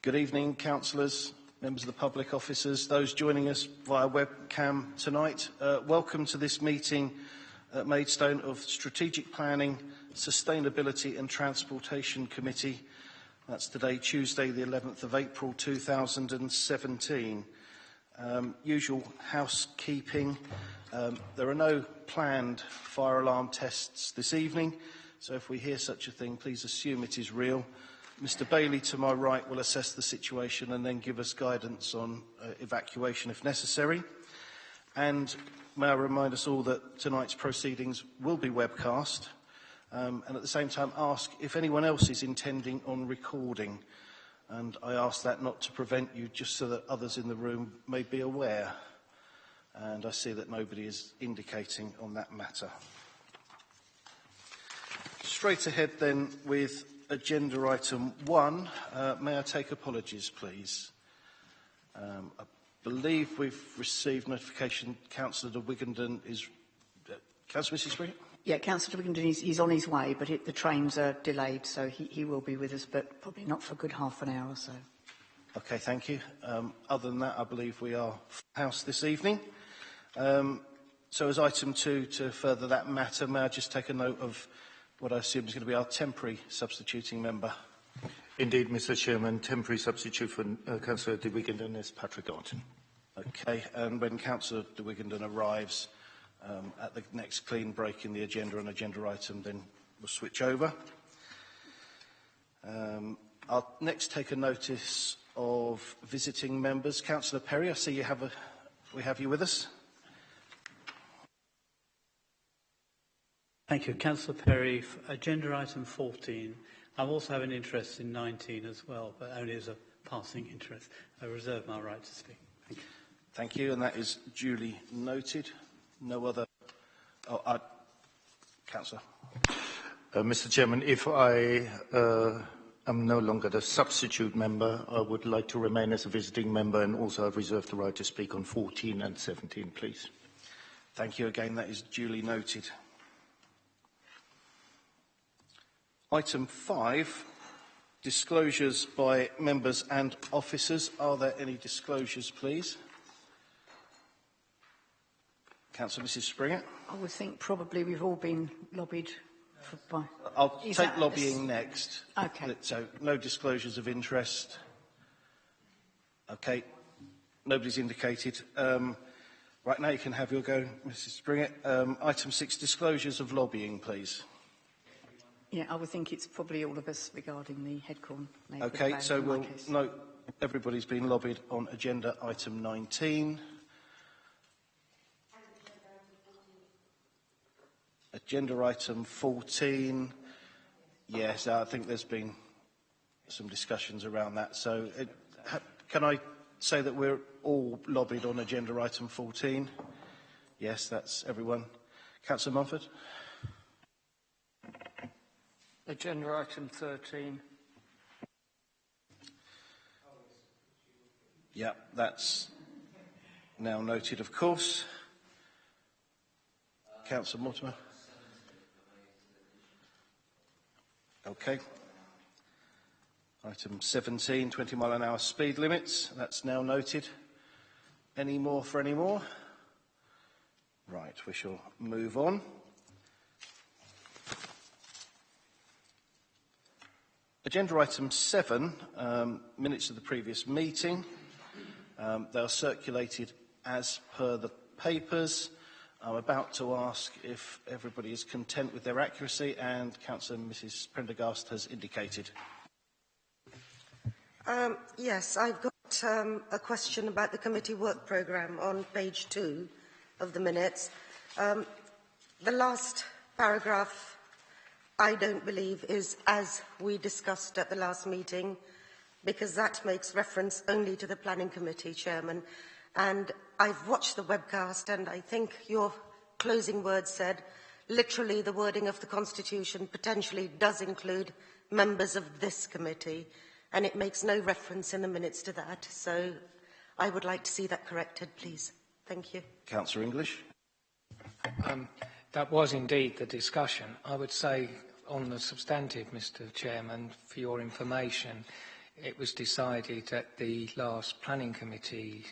Good evening, councillors, members of the public, officers, those joining us via webcam tonight. Welcome to this meeting at Maidstone of Strategic Planning, Sustainability and Transportation Committee. That's today, Tuesday, the 11th of April 2017. Usual housekeeping. There are no planned fire alarm tests this evening, so if we hear such a thing, please assume it is real. Mr. Bailey, to my right, will assess the situation and then give us guidance on evacuation if necessary. And may I remind us all that tonight's proceedings will be webcast, and at the same time ask if anyone else is intending on recording. And I ask that not to prevent you, just so that others in the room may be aware. And I see that nobody is indicating on that matter. Straight ahead then with agenda item 1. May I take apologies, please? I believe we've received notification Councillor de Wiggendon is... Councillor Mrs. Spring? Yeah, Councillor de Wiggendon, he's on his way, but the trains are delayed, so he will be with us, but probably not for a good half an hour or so. Okay, thank you. Other than that, I believe we are full house this evening. So as item 2, to further that matter, may I just take a note of what I assume is going to be our temporary substituting member? Indeed, Mr. Chairman, temporary substitute for Councillor de Wiggendon is Patrick Garton. Okay, and when Councillor de Wiggendon arrives at the next clean break in the agenda and agenda item, then we'll switch over. I'll next take a notice of visiting members. Councillor Perry, I see you have we have you with us. Thank you. Councillor Perry, agenda item 14. I also have an interest in 19 as well, but only as a passing interest. I reserve my right to speak. Thank you. Thank you, and that is duly noted. No other... Councillor. Mr. Chairman, if I am no longer the substitute member, I would like to remain as a visiting member, and also I've reserved the right to speak on 14 and 17, please. Thank you again. That is duly noted. Item 5, disclosures by members and officers. Are there any disclosures, please? Councillor Mrs. Springer. I would think probably we've all been lobbied by... I'll take lobbying next. Okay. So, no disclosures of interest. Okay. Nobody's indicated. Right, now you can have your go, Mrs. Springer. Item 6, disclosures of lobbying, please. Yeah, I would think it's probably all of us regarding the headcorn. Okay, so we'll note everybody's been lobbied on agenda item 19. Agenda item 14. Yes, I think there's been some discussions around that. So can I say that we're all lobbied on agenda item 14? Yes, that's everyone. Councillor Mumford? Agenda item 13. Yeah, that's now noted, of course. Councillor Mortimer? Okay. Item 17, 20 mile an hour speed limits. That's now noted. Any more for any more? Right, we shall move on. Agenda item 7, minutes of the previous meeting. They are circulated as per the papers. I'm about to ask if everybody is content with their accuracy, and Councillor Mrs. Prendergast has indicated. Yes, I've got a question about the committee work programme on page 2 of the minutes. The last paragraph, I don't believe, is as we discussed at the last meeting, because that makes reference only to the Planning Committee, Chairman. And I've watched the webcast, and I think your closing words said, literally the wording of the Constitution potentially does include members of this committee, and it makes no reference in the minutes to that. So I would like to see that corrected, please. Thank you. Councillor English. That was indeed the discussion. I would say on the substantive, Mr. Chairman, for your information, it was decided at the last planning committee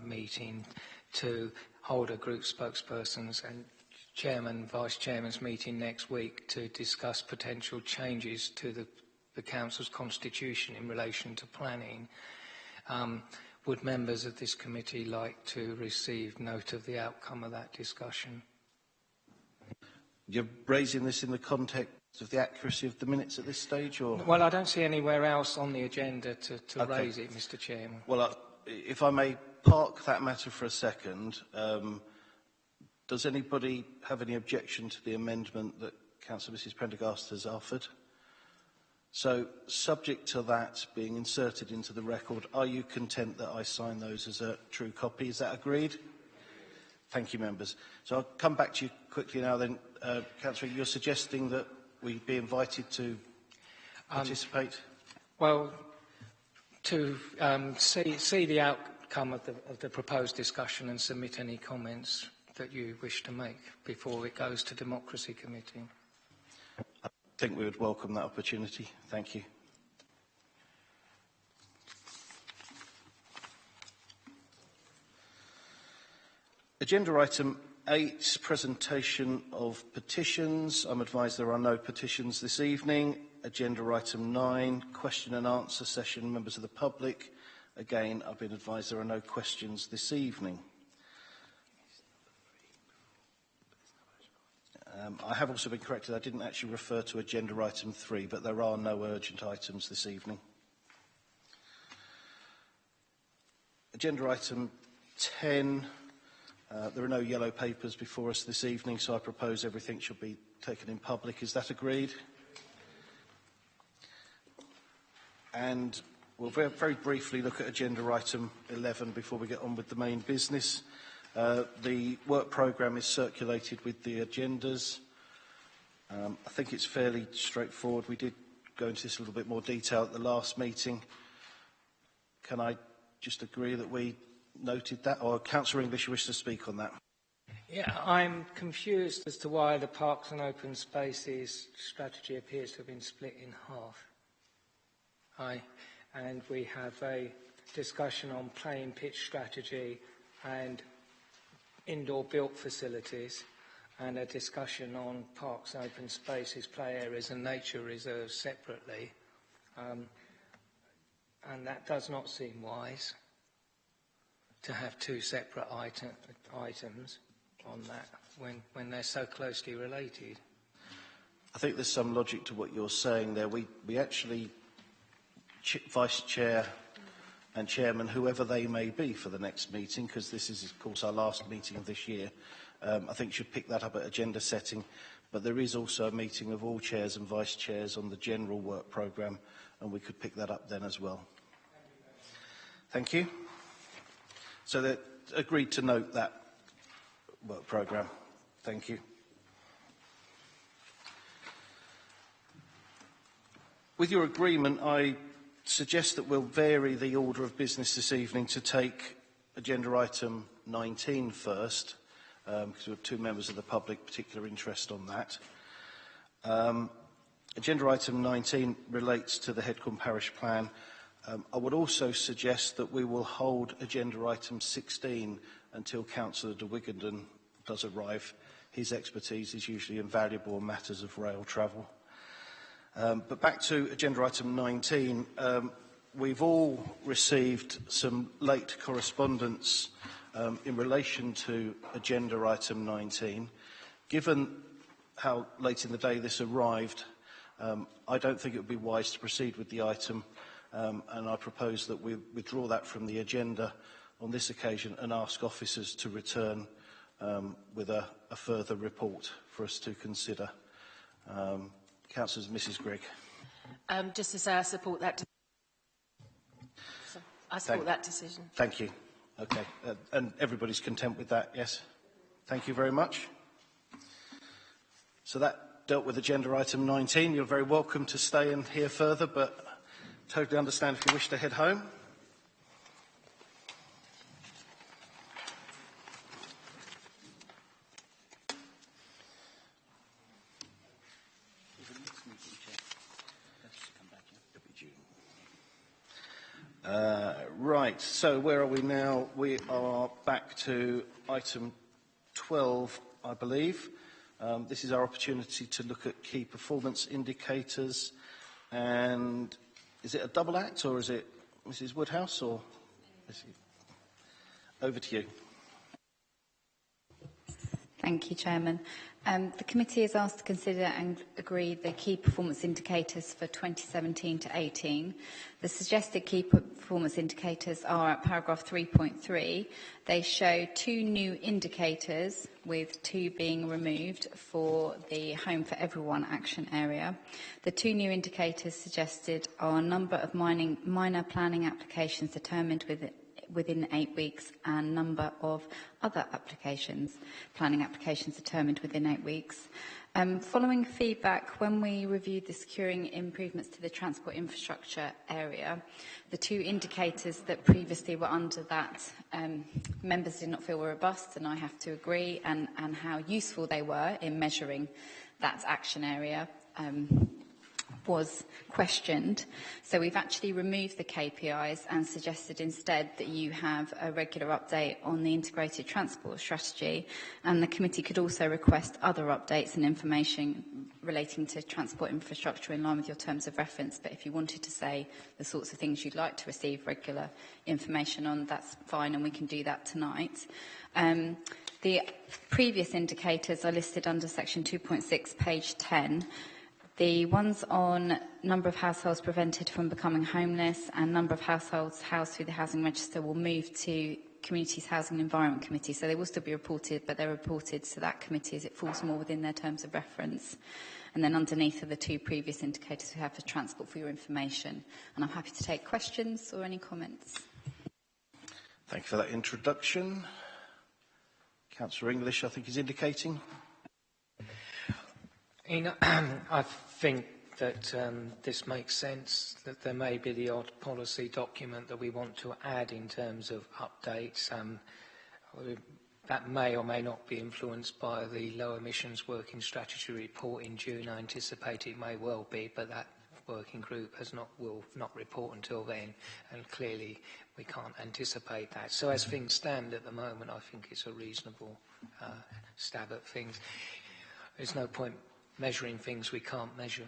meeting to hold a group spokespersons and chairman, vice chairman's meeting next week to discuss potential changes to the council's constitution in relation to planning. Would members of this committee like to receive note of the outcome of that discussion? You're raising this in the context of the accuracy of the minutes at this stage, or? Well, I don't see anywhere else on the agenda to Okay. raise it, Mr. Chairman. Well, if I may park that matter for a second, does anybody have any objection to the amendment that Councillor Mrs Prendergast has offered? So, subject to that being inserted into the record, are you content that I sign those as a true copy? Is that agreed? Thank you, members. So I'll come back to you quickly now then. Councillor, you're suggesting that we be invited to participate? Well, to see the outcome of the proposed discussion and submit any comments that you wish to make before it goes to Democracy Committee. I think we would welcome that opportunity. Thank you. Agenda item 8, presentation of petitions. I'm advised there are no petitions this evening. Agenda item 9, question and answer session, members of the public. Again, I've been advised there are no questions this evening. I have also been corrected, I didn't actually refer to agenda item 3, but there are no urgent items this evening. Agenda item 10, there are no yellow papers before us this evening, so I propose everything should be taken in public. Is that agreed? And we'll very briefly look at agenda item 11 before we get on with the main business. The work programme is circulated with the agendas. I think it's fairly straightforward. We did go into this a little bit more detail at the last meeting. Can I just agree that we noted that? Or Councillor English, you wish to speak on that? Yeah, I'm confused as to why the Parks and Open Spaces strategy appears to have been split in half. And we have a discussion on playing pitch strategy and indoor built facilities, and a discussion on parks, open spaces, play areas and nature reserves separately. And that does not seem wise to have two separate items on that when they're so closely related. I think there's some logic to what you're saying there. We actually, Vice Chair and Chairman, whoever they may be for the next meeting, because this is, of course, our last meeting of this year, I think should pick that up at agenda setting. But there is also a meeting of all chairs and vice chairs on the general work programme, and we could pick that up then as well. Thank you. So they agreed to note that work programme. Thank you. With your agreement, I suggest that we'll vary the order of business this evening to take agenda item 19 first, because we have two members of the public particular interest on that. Agenda item 19 relates to the Headcombe Parish Plan. I would also suggest that we will hold agenda item 16 until Councillor de Wigenden does arrive. His expertise is usually invaluable on matters of rail travel. But back to agenda item 19, we've all received some late correspondence in relation to agenda item 19. Given how late in the day this arrived, I don't think it would be wise to proceed with the item, and I propose that we withdraw that from the agenda on this occasion and ask officers to return with a further report for us to consider. Councillors, Mrs Grigg. Just to say I support that decision. Thank you. Okay. And everybody's content with that, yes? Thank you very much. So that dealt with agenda item 19. You're very welcome to stay and hear further, but totally understand if you wish to head home. Right, so where are we now? We are back to item 12, I believe. This is our opportunity to look at key performance indicators. And is it a double act, or is it Mrs. Woodhouse, or is it... Over to you. Thank you, Chairman. The committee is asked to consider and agree the key performance indicators for 2017 to 18. The suggested key performance indicators are at paragraph 3.3. They show 2 new indicators, with 2 being removed for the Home for Everyone action area. The 2 new indicators suggested are number of minor planning applications determined within 8 weeks, and number of other planning applications determined within 8 weeks. Following feedback, when we reviewed the securing improvements to the transport infrastructure area, the 2 indicators that previously were under that, members did not feel were robust, and I have to agree, and how useful they were in measuring that action area was questioned. So we've actually removed the KPIs and suggested instead that you have a regular update on the integrated transport strategy, and the committee could also request other updates and information relating to transport infrastructure in line with your terms of reference. But if you wanted to say the sorts of things you'd like to receive regular information on, that's fine, and we can do that tonight. The previous indicators are listed under section 2.6, page 10. The ones on number of households prevented from becoming homeless and number of households housed through the housing register will move to Communities Housing and Environment Committee. So they will still be reported, but they're reported to that committee as it falls more within their terms of reference. And then underneath are the 2 previous indicators we have for transport for your information. And I'm happy to take questions or any comments. Thank you for that introduction. Councillor English, I think, is indicating. I think that this makes sense, that there may be the odd policy document that we want to add in terms of updates. That may or may not be influenced by the low emissions working strategy report in June. I anticipate it may well be, but that working group will not report until then, and clearly we can't anticipate that. So as things stand at the moment, I think it's a reasonable stab at things. There's no point measuring things we can't measure.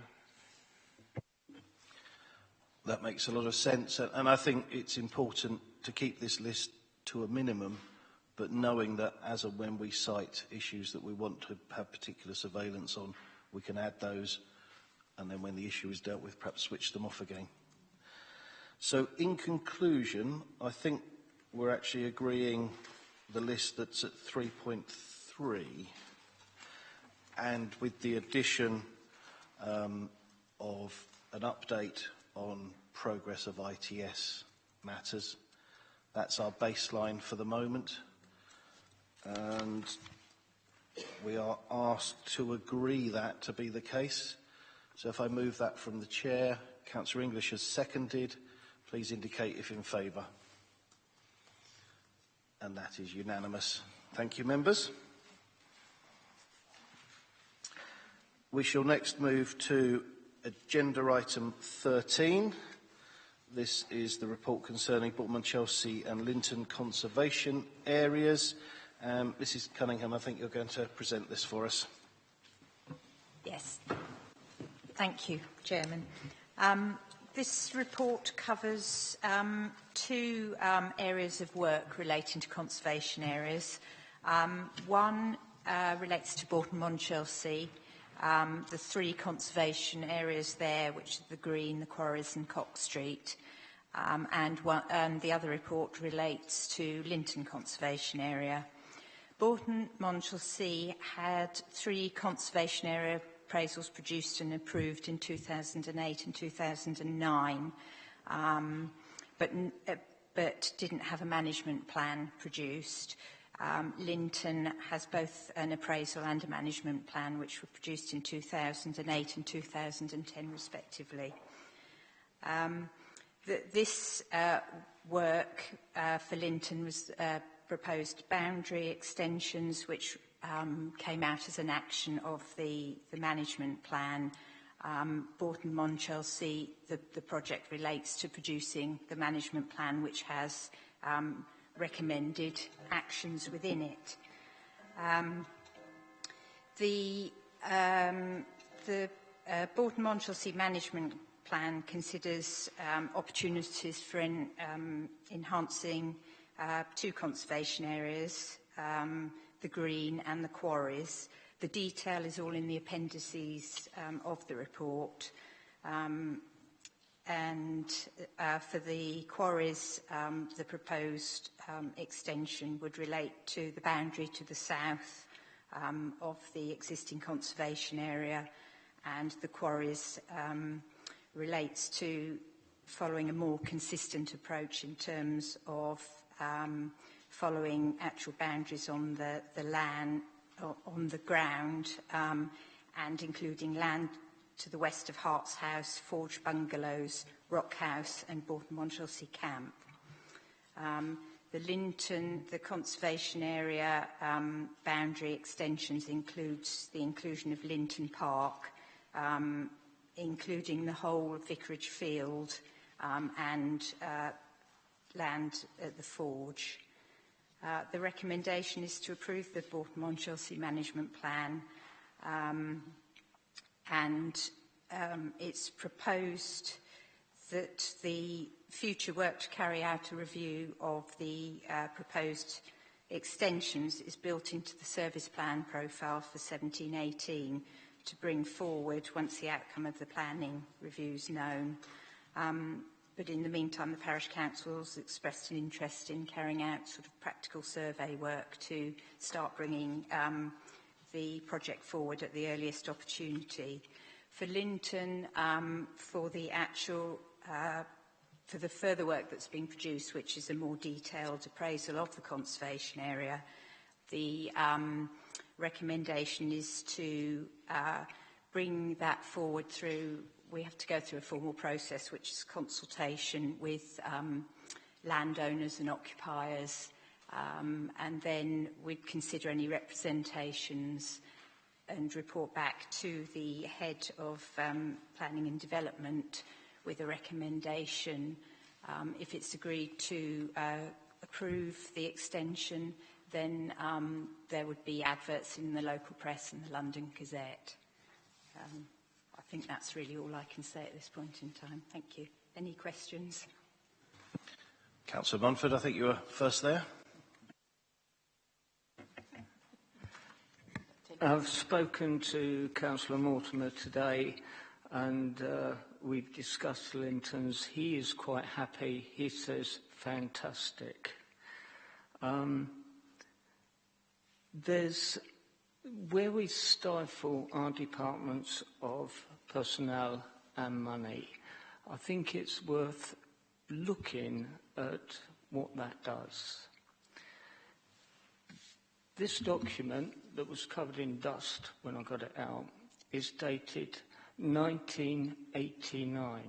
That makes a lot of sense, and I think it's important to keep this list to a minimum, but knowing that as and when we cite issues that we want to have particular surveillance on, we can add those, and then when the issue is dealt with, perhaps switch them off again. So in conclusion, I think we're actually agreeing the list that's at 3.3, and with the addition of an update on progress of ITS matters. That's our baseline for the moment, and we are asked to agree that to be the case. So if I move that from the chair, Councillor English has seconded. Please indicate if in favour. And that is unanimous. Thank you, members. We shall next move to agenda item 13. This is the report concerning Bournemouth, Chelsea and Linton conservation areas. Mrs Cunningham, I think you're going to present this for us. Yes. Thank you, Chairman. This report covers 2 areas of work relating to conservation areas. One relates to Bournemouth, Chelsea. The 3 conservation areas there, which are the Green, the Quarries and Cock Street. And the other report relates to Linton Conservation Area. Bournemouth, Chelsea had 3 conservation area appraisals produced and approved in 2008 and 2009, but didn't have a management plan produced. Linton has both an appraisal and a management plan, which were produced in 2008 and 2010 respectively. This work for Linton was proposed boundary extensions, which came out as an action of the management plan, Bourton-Monchelsea, the project relates to producing the management plan, which has recommended actions within it. The Bourton-Monchelsea management plan considers opportunities for enhancing two conservation areas, the green and the quarries. The detail is all in the appendices of the report. For the quarries, the proposed extension would relate to the boundary to the south of the existing conservation area, and the quarries relates to following a more consistent approach in terms of following actual boundaries on the land, on the ground, and including land to the west of Hart's House, Forge Bungalows, Rock House and Bourton-Monchelsea Camp. The Linton, the conservation area boundary extensions includes the inclusion of Linton Park, including the whole Vicarage Field and land at the Forge. The recommendation is to approve the Bourton-Monchelsea management plan, and it's proposed that the future work to carry out a review of the proposed extensions is built into the service plan profile for 17-18 to bring forward once the outcome of the planning review is known. But in the meantime, the Parish Councils expressed an interest in carrying out sort of practical survey work to start bringing the project forward at the earliest opportunity. For Linton, for the actual, for the further work that's been produced, which is a more detailed appraisal of the conservation area, the recommendation is to bring that forward through. We have to go through a formal process, which is consultation with landowners and occupiers, and then we'd consider any representations and report back to the head of planning and development with a recommendation. If it's agreed to approve the extension, then there would be adverts in the local press and the London Gazette. I think that's really all I can say at this point in time. Thank you. Any questions? Councillor Munford, I think you were first there. I've spoken to Councillor Mortimer today, and we've discussed Linton's. He is quite happy. He says, fantastic. There's where we stifle our departments of personnel and money, I think it's worth looking at what that does. This document that was covered in dust when I got it out is dated 1989.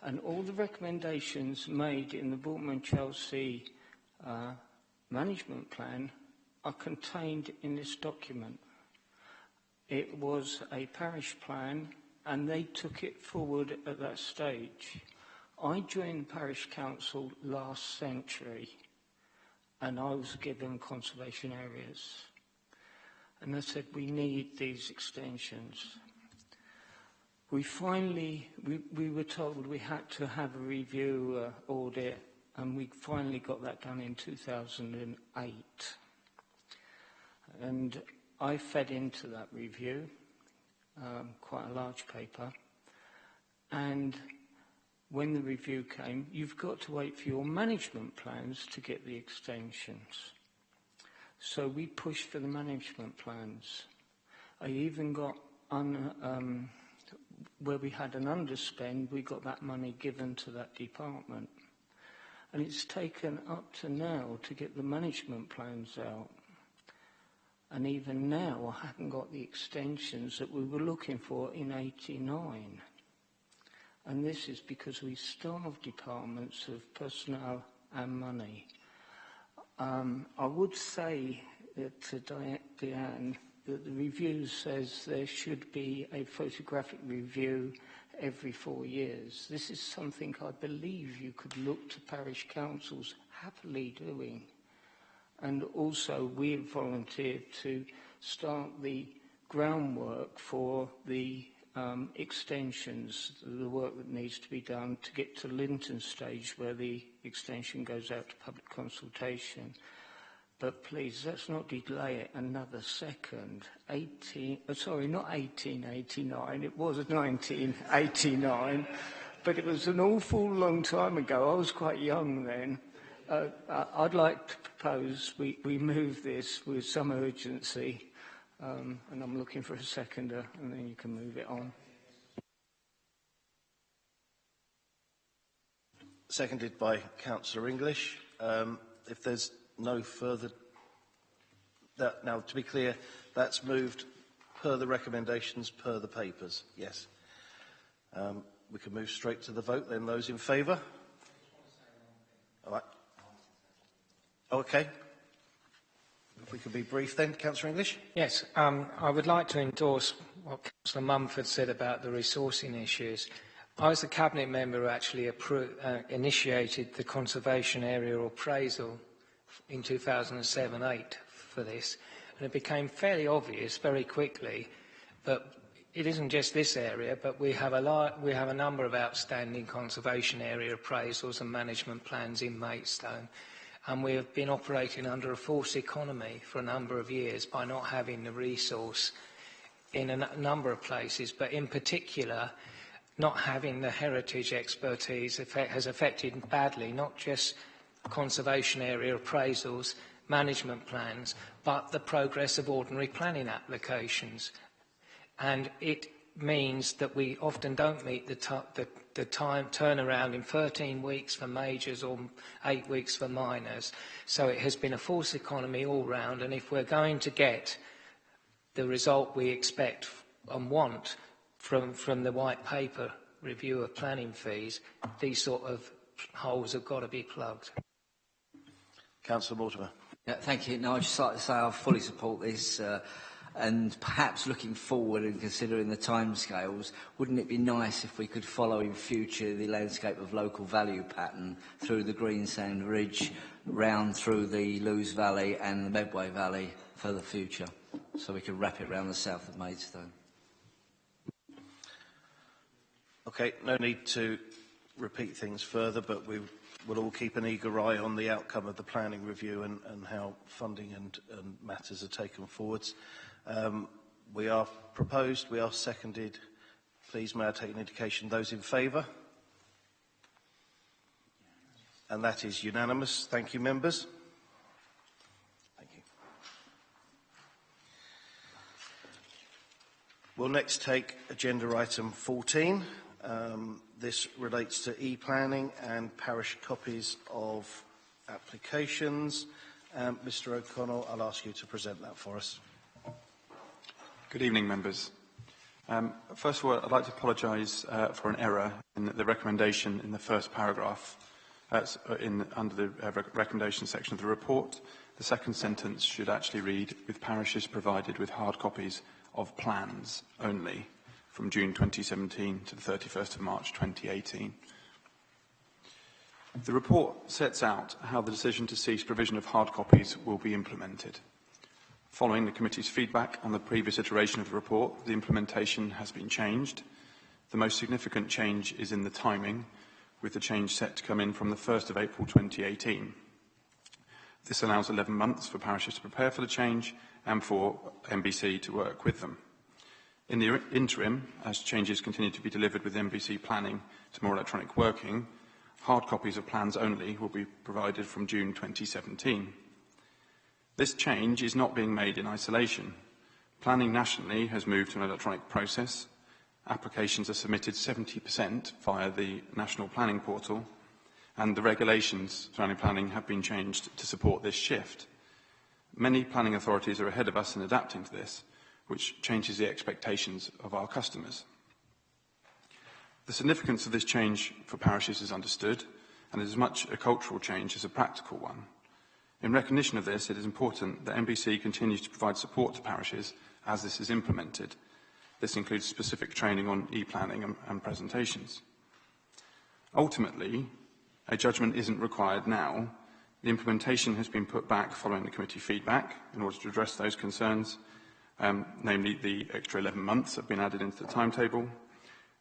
And all the recommendations made in the Bourton-Monchelsea management plan are contained in this document. It was a parish plan and they took it forward at that stage. I joined Parish Council last century and I was given conservation areas. And they said, we need these extensions. We were told we had to have a review audit, and we finally got that done in 2008. And I fed into that review, quite a large paper, and when the review came, you've got to wait for your management plans to get the extensions. So we pushed for the management plans. I even got, where we had an underspend, we got that money given to that department. And it's taken up to now to get the management plans out. And even now, I haven't got the extensions that we were looking for in '89. And this is because we starved departments of personnel and money. I would say to Diane that the review says there should be a photographic review every 4 years. This is something I believe you could look to parish councils happily doing. And also we've volunteered to start the groundwork for the extensions, the work that needs to be done to get to Linton stage where the extension goes out to public consultation. But please, let's not delay it another second. Not 1889, it was 1989, but it was an awful long time ago. I was quite young then. I'd like to propose we move this with some urgency, and I'm looking for a seconder, and then you can move it on. Seconded by Councillor English. If there's no further... Now, to be clear, that's moved per the recommendations, per the papers. Yes. We can move straight to the vote then. Those in favour? All right. Okay. If we could be brief then, Councillor English. Yes, I would like to endorse what Councillor Mumford said about the resourcing issues. I was the Cabinet member who actually initiated the conservation area appraisal in 2007-8 for this, and it became fairly obvious very quickly that it isn't just this area, but we have a number of outstanding conservation area appraisals and management plans in Maidstone, and we have been operating under a false economy for a number of years by not having the resource in a number of places, but in particular not having the heritage expertise has affected badly not just conservation area appraisals, management plans, but the progress of ordinary planning applications. And it means that we often don't meet the time turnaround in 13 weeks for majors or 8 weeks for minors. So it has been a false economy all round, and if we're going to get the result we expect and want from the white paper review of planning fees, these sort of holes have got to be plugged. Councillor Mortimer. Yeah, thank you. No, I'd just like to say I fully support this, and perhaps looking forward and considering the timescales, wouldn't it be nice if we could follow in future the landscape of local value pattern through the Greensand Ridge, round through the Lewes Valley and the Medway Valley for the future, so we could wrap it round the south of Maidstone. Okay, no need to repeat things further, but we will all keep an eager eye on the outcome of the planning review and how funding and matters are taken forwards. We are proposed, we are seconded. Please may I take an indication, those in favour? And that is unanimous. Thank you, members. Thank you. We'll next take agenda item 14. This relates to e-planning and parish copies of applications. Mr O'Connell, I'll ask you to present that for us. Good evening, members. First of all, I'd like to apologise for an error in the recommendation in the first paragraph under the recommendation section of the report. The second sentence should actually read, with parishes provided with hard copies of plans only, from June 2017 to the 31st of March 2018. The report sets out how the decision to cease provision of hard copies will be implemented. Following the committee's feedback on the previous iteration of the report, the implementation has been changed. The most significant change is in the timing, with the change set to come in from the 1st of April 2018. This allows 11 months for parishes to prepare for the change and for MBC to work with them. In the interim, as changes continue to be delivered with MBC planning to more electronic working, hard copies of plans only will be provided from June 2017. This change is not being made in isolation. Planning nationally has moved to an electronic process. Applications are submitted 70% via the National Planning Portal, and the regulations surrounding planning have been changed to support this shift. Many planning authorities are ahead of us in adapting to this, which changes the expectations of our customers. The significance of this change for parishes is understood, and is as much a cultural change as a practical one. In recognition of this, it is important that MBC continues to provide support to parishes as this is implemented. This includes specific training on e-planning and presentations. Ultimately, a judgment isn't required now. The implementation has been put back following the committee feedback in order to address those concerns, namely the extra 11 months have been added into the timetable.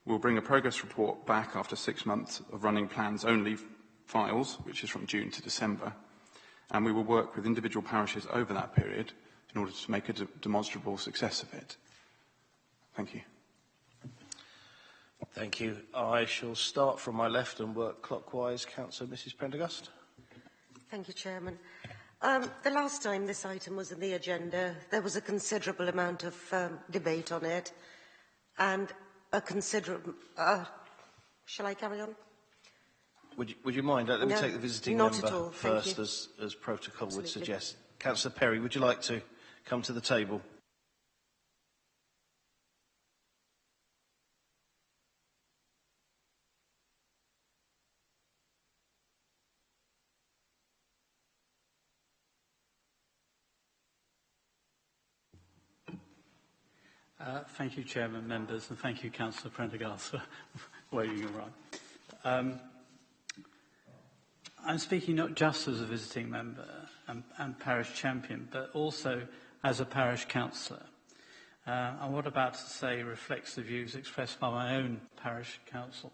We'll bring a progress report back after 6 months of running plans-only files, which is from June to December, and we will work with individual parishes over that period in order to make a demonstrable success of it. Thank you. Thank you. I shall start from my left and work clockwise. Councillor Mrs Prendergast. Thank you, Chairman. The last time this item was in the agenda, there was a considerable amount of debate on it, and a considerable... shall I carry on? Would you mind? Let me take the visiting member first, as protocol Absolutely. would suggest. Councillor Perry, would you like to come to the table? Thank you, Chairman, members, and thank you, Councillor Prendergast, for waving your right. I'm speaking not just as a visiting member and parish champion, but also as a parish councillor. And what I'm about to say reflects the views expressed by my own parish council.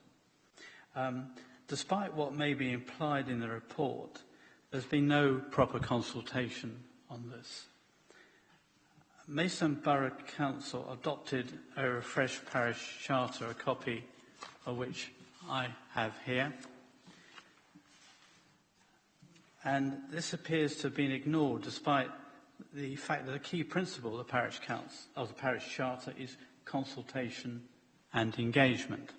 Despite what may be implied in the report, there's been no proper consultation on this. Maidstone Borough Council adopted a refreshed parish charter, a copy of which I have here. And this appears to have been ignored despite the fact that a key principle of the parish council, of the parish charter, is consultation and engagement.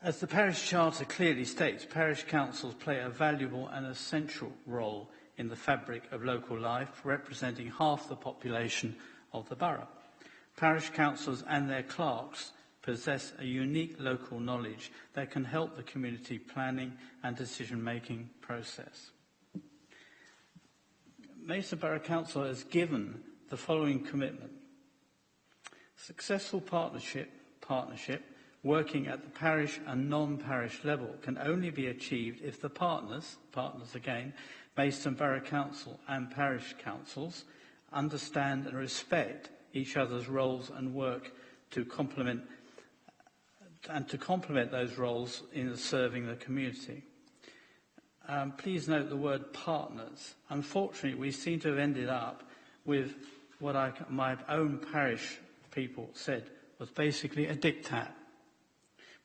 As the parish charter clearly states, parish councils play a valuable and essential role in the fabric of local life, representing half the population of the borough. Parish councils and their clerks possess a unique local knowledge that can help the community planning and decision-making process. Maidstone Borough Council has given the following commitment. Successful partnership working at the parish and non-parish level can only be achieved if the partners again, Maidstone Borough Council and parish councils, understand and respect each other's roles and work to complement those roles in serving the community. Please note the word partners. Unfortunately, we seem to have ended up with what my own parish people said was basically a diktat,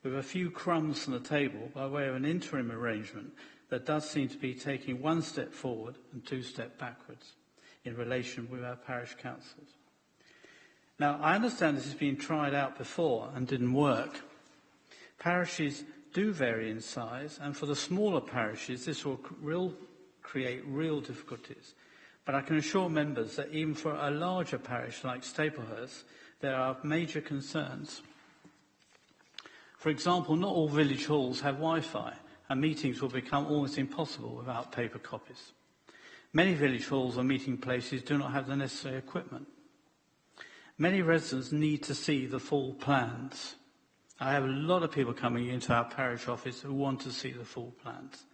with a few crumbs from the table by way of an interim arrangement that does seem to be taking one step forward and two steps backwards in relation with our parish councils. Now, I understand this has been tried out before and didn't work. Parishes do vary in size, and for the smaller parishes, this will create real difficulties. But I can assure members that even for a larger parish like Staplehurst, there are major concerns. For example, not all village halls have Wi-Fi, and meetings will become almost impossible without paper copies. Many village halls or meeting places do not have the necessary equipment. Many residents need to see the full plans. I have a lot of people coming into our parish office who want to see the full plans.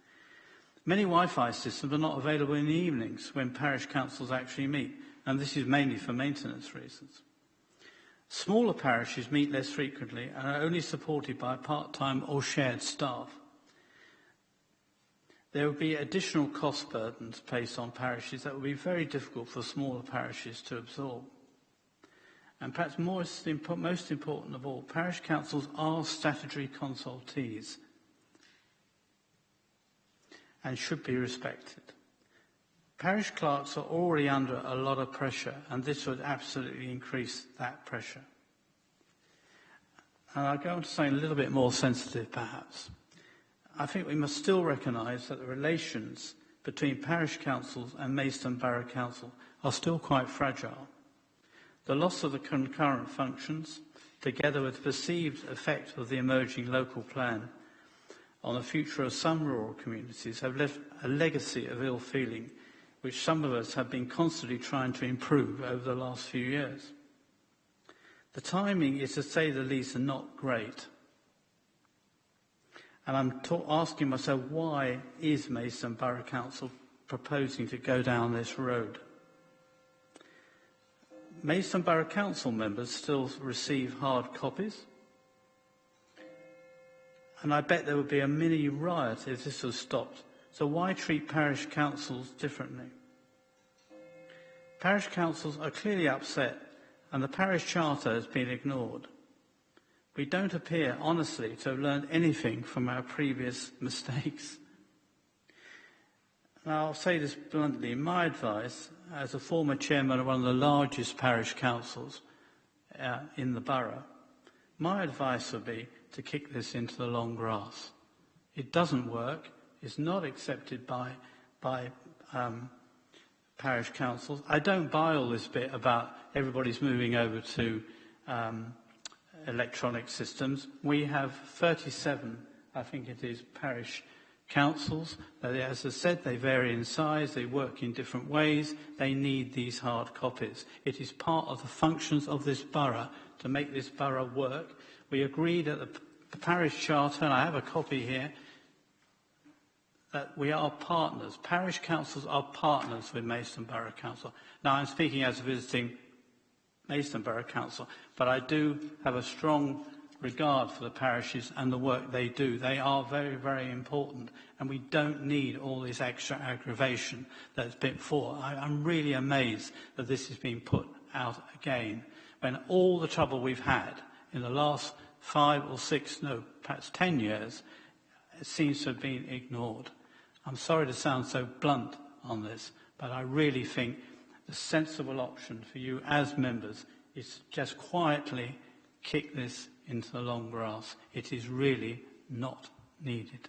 Many Wi-Fi systems are not available in the evenings when parish councils actually meet, and this is mainly for maintenance reasons. Smaller parishes meet less frequently and are only supported by part-time or shared staff. There will be additional cost burdens placed on parishes that will be very difficult for smaller parishes to absorb. And perhaps most important of all, parish councils are statutory consultees and should be respected. Parish clerks are already under a lot of pressure, and this would absolutely increase that pressure. And I'll go on to something a little bit more sensitive, perhaps. I think we must still recognise that the relations between parish councils and Maidstone Borough Council are still quite fragile. The loss of the concurrent functions, together with the perceived effect of the emerging local plan on the future of some rural communities, have left a legacy of ill feeling which some of us have been constantly trying to improve over the last few years. The timing is, to say the least, not great. And I'm asking myself, why is Maidstone Borough Council proposing to go down this road? Maidstone Borough Council members still receive hard copies. And I bet there would be a mini riot if this was stopped. So why treat parish councils differently? Parish councils are clearly upset, and the parish charter has been ignored. We don't appear, honestly, to have learned anything from our previous mistakes. Now, I'll say this bluntly. My advice, as a former chairman of one of the largest parish councils in the borough, my advice would be to kick this into the long grass. It doesn't work. It's not accepted by parish councils. I don't buy all this bit about everybody's moving over to electronic systems. We have 37, I think it is, parish councils. As I said, they vary in size, they work in different ways, they need these hard copies. It is part of the functions of this borough to make this borough work. We agreed at the parish charter, and I have a copy here, that we are partners. Parish councils are partners with Maidstone Borough Council. Now, I'm speaking as a visiting Maidstone Borough Council, but I do have a strong regard for the parishes and the work they do. They are very, very important, and we don't need all this extra aggravation that's been before. I'm really amazed that this is being put out again, when all the trouble we've had in the last 5 or 6, no, perhaps 10 years, it seems to have been ignored. I'm sorry to sound so blunt on this, but I really think the sensible option for you as members is just quietly kick this into the long grass. It is really not needed.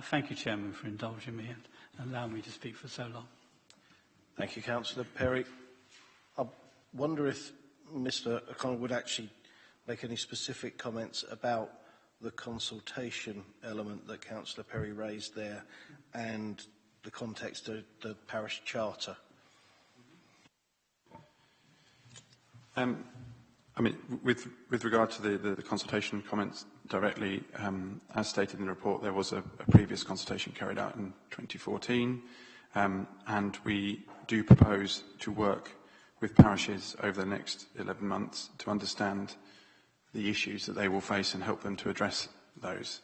Thank you, Chairman, for indulging me and allowing me to speak for so long. Thank you, Councillor Perry. I wonder if Mr O'Connell would actually make any specific comments about the consultation element that Councillor Perry raised there and the context of the parish charter. I mean, with regard to the consultation comments directly, as stated in the report, there was a previous consultation carried out in 2014, and we do propose to work with parishes over the next 11 months to understand the issues that they will face and help them to address those.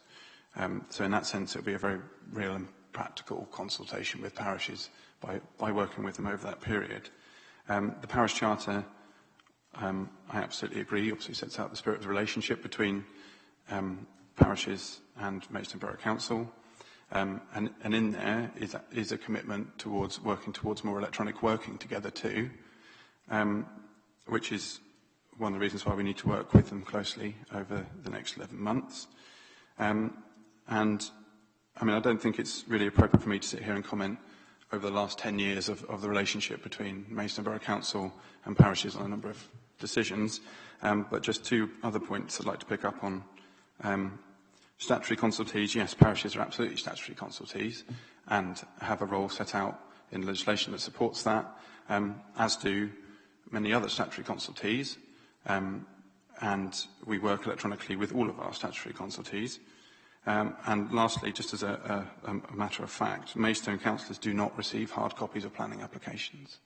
So in that sense, it will be a very real and practical consultation with parishes by working with them over that period. The parish charter, I absolutely agree, obviously sets out the spirit of the relationship between parishes and Maidstone Borough Council. And in there is a commitment towards working towards more electronic working together too, which is one of the reasons why we need to work with them closely over the next 11 months. And I mean, I don't think it's really appropriate for me to sit here and comment over the last 10 years of the relationship between Maidstone Borough Council and parishes on a number of decisions. But just 2 other points I'd like to pick up on. Statutory consultees, yes, parishes are absolutely statutory consultees and have a role set out in legislation that supports that, as do many other statutory consultees. And we work electronically with all of our statutory consultees. And lastly, just as a matter of fact, Maidstone councillors do not receive hard copies of planning applications.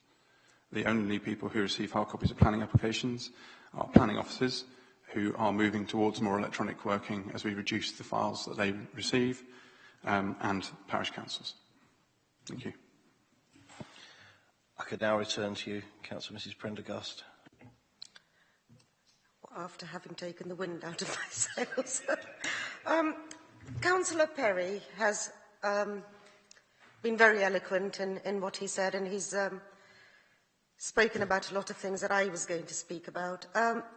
The only people who receive hard copies of planning applications are planning officers, who are moving towards more electronic working as we reduce the files that they receive, and parish councils. Thank you. I could now return to you, Councillor Mrs Prendergast. After having taken the wind out of my sails. Councillor Perry has been very eloquent in what he said, and he's spoken about a lot of things that I was going to speak about.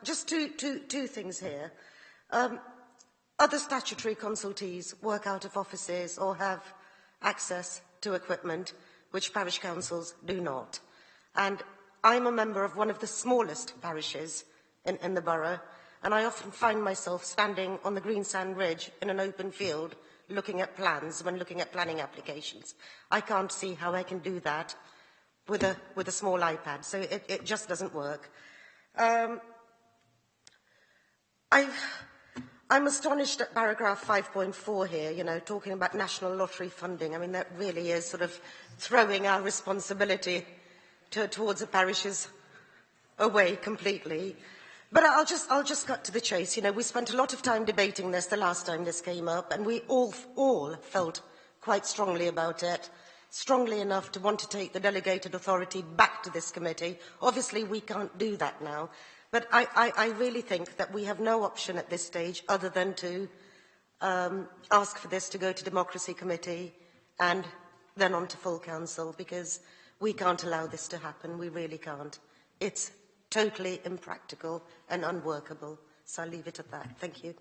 Just two things here. Other statutory consultees work out of offices or have access to equipment which parish councils do not. And I'm a member of one of the smallest parishes in the borough, and I often find myself standing on the Greensand Ridge in an open field looking at plans when looking at planning applications. I can't see how I can do that with a small iPad. So it just doesn't work. I'm astonished at paragraph 5.4 here, you know, talking about national lottery funding. I mean, that really is sort of throwing our responsibility towards the parishes away completely. But I'll just cut to the chase. You know, we spent a lot of time debating this the last time this came up, and we all felt quite strongly about it, strongly enough to want to take the delegated authority back to this committee. Obviously, we can't do that now. But I really think that we have no option at this stage other than to ask for this to go to Democracy Committee and then on to full council, because we can't allow this to happen. We really can't. It's totally impractical and unworkable. So I'll leave it at that. Thank you.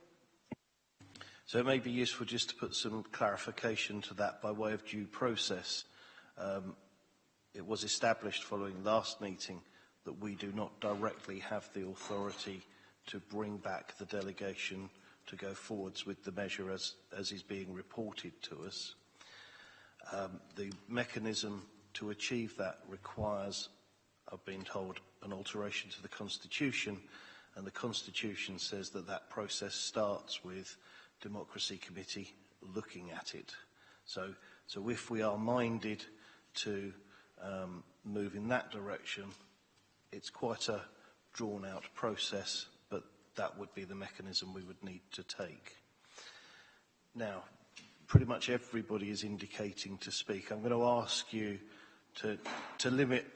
So it may be useful just to put some clarification to that by way of due process. It was established following last meeting that we do not directly have the authority to bring back the delegation to go forwards with the measure as is being reported to us. The mechanism to achieve that requires, I've been told, an alteration to the Constitution, and the Constitution says that that process starts with Democracy Committee looking at it. So if we are minded to move in that direction, it's quite a drawn-out process, but that would be the mechanism we would need to take. Now, pretty much everybody is indicating to speak. I'm going to ask you to limit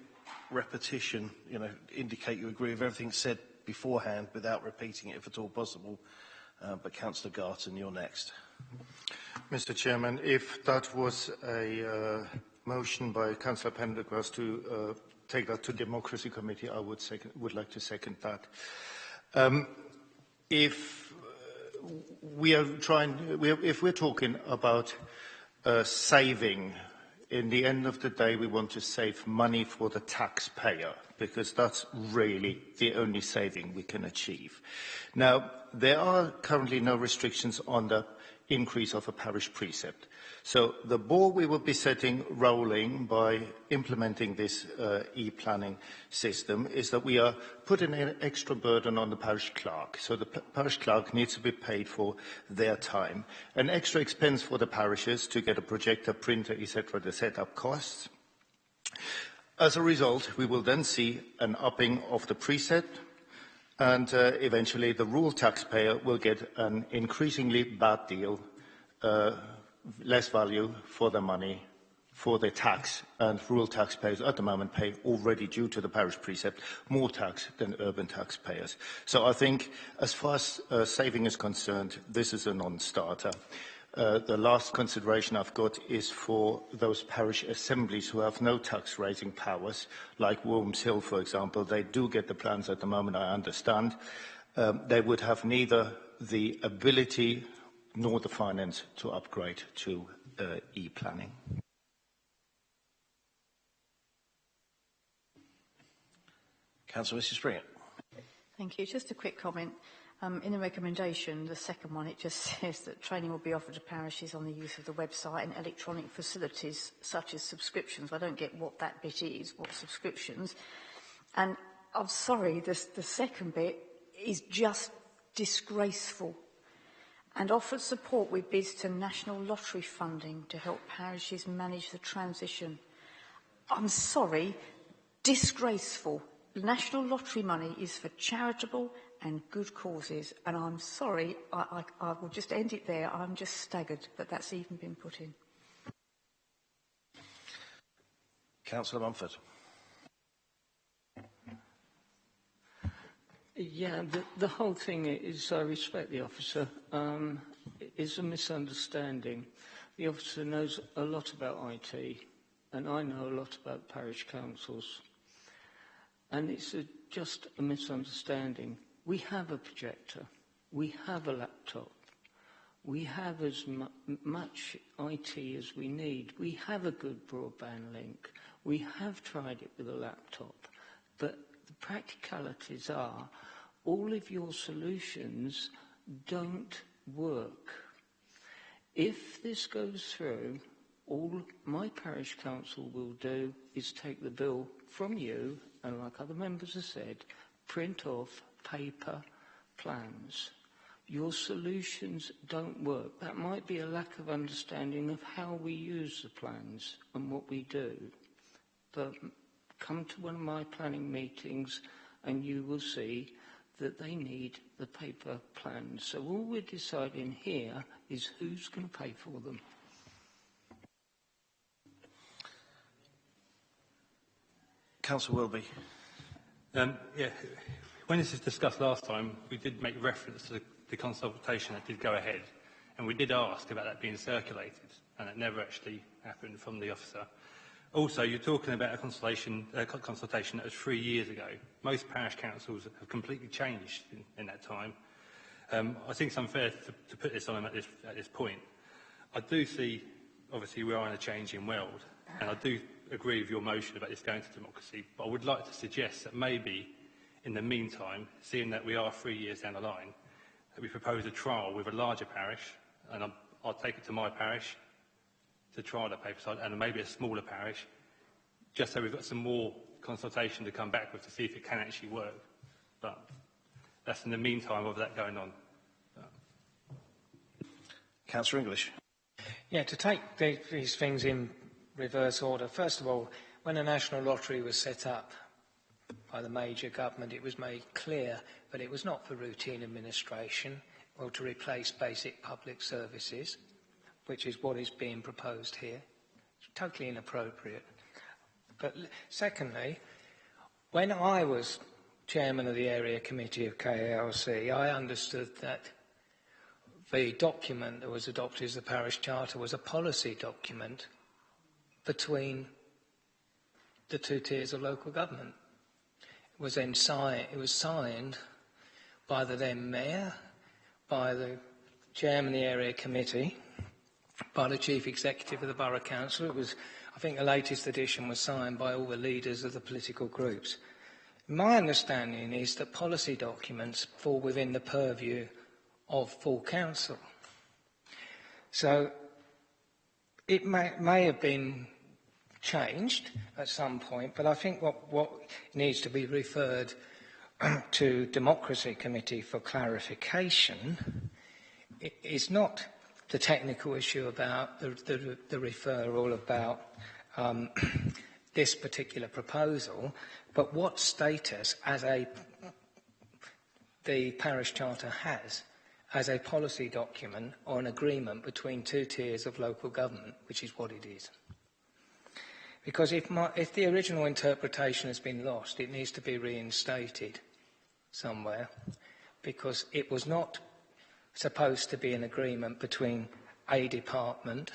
repetition, you know, indicate you agree with everything said beforehand without repeating it if at all possible. But Councillor Garton, you're next. Mr. Chairman, if that was a motion by Councillor Prendergast to take that to Democracy Committee, I would like to second that. If we're talking about saving, in the end of the day, we want to save money for the taxpayer, because that's really the only saving we can achieve. Now, there are currently no restrictions on the increase of a parish precept. So the ball we will be setting rolling by implementing this e-planning system is that we are putting an extra burden on the parish clerk. So the parish clerk needs to be paid for their time. An extra expense for the parishes to get a projector, printer, etc., the setup costs. As a result, we will then see an upping of the precept, and eventually the rural taxpayer will get an increasingly bad deal, less value for their money, for their tax, and rural taxpayers at the moment pay already, due to the parish precept, more tax than urban taxpayers. So I think, as far as saving is concerned, this is a non-starter. The last consideration I've got is for those parish assemblies who have no tax-raising powers, like Worms Hill, for example. They do get the plans at the moment, I understand. They would have neither the ability nor the finance to upgrade to e-planning. Councillor Mrs. Springer. Thank you. Just a quick comment. In the recommendation, the second one, it just says that training will be offered to parishes on the use of the website and electronic facilities such as subscriptions. I don't get what that bit is, what subscriptions. And I'm sorry, the second bit is just disgraceful. And offered support with bids to national lottery funding to help parishes manage the transition. I'm sorry, disgraceful. National lottery money is for charitable and good causes, and I'm sorry, I will just end it there. I'm just staggered that that's even been put in. Councillor Mumford. Yeah, the whole thing is, I respect the officer, is a misunderstanding. The officer knows a lot about IT, and I know a lot about parish councils. And it's just a misunderstanding. We have a projector, we have a laptop, we have as much IT as we need, we have a good broadband link, we have tried it with a laptop, but the practicalities are all of your solutions don't work. If this goes through, All my parish council will do is take the bill from you and, like other members have said, print off paper plans. Your solutions don't work. That might be a lack of understanding of how we use the plans and what we do. But come to one of my planning meetings and you will see that they need the paper plans. So all we're deciding here is who's going to pay for them. Councillor Wilby. Yeah, when this was discussed last time, we did make reference to the consultation that did go ahead, and we did ask about that being circulated, and it never actually happened from the officer. Also, you're talking about a consultation that was 3 years ago. Most parish councils have completely changed in that time. I think it's unfair to put this on at this point. I do see, obviously, we are in a changing world, and I do agree with your motion about this going to democracy, but I would like to suggest that maybe, in the meantime, seeing that we are 3 years down the line, that we propose a trial with a larger parish, and I'll take it to my parish to trial the paper side, and maybe a smaller parish, just so we've got some more consultation to come back with to see if it can actually work. But that's in the meantime of that going on. Councillor English. Yeah, to take these things in reverse order. First of all, when the National Lottery was set up by the major government, it was made clear that it was not for routine administration or to replace basic public services, which is what is being proposed here. It's totally inappropriate. But secondly, when I was chairman of the area committee of KALC, I understood that the document that was adopted as the parish charter was a policy document between the two tiers of local government. It was then signed by the then mayor, by the chairman of the area committee, by the chief executive of the borough council. It was, I think the latest edition was signed by all the leaders of the political groups. My understanding is that policy documents fall within the purview of full council. So it may have been changed at some point, but I think what needs to be referred to Democracy Committee for clarification is not the technical issue about the referral about this particular proposal, but what status the parish charter has as a policy document or an agreement between two tiers of local government, which is what it is. Because if the original interpretation has been lost, it needs to be reinstated somewhere, because it was not supposed to be an agreement between a department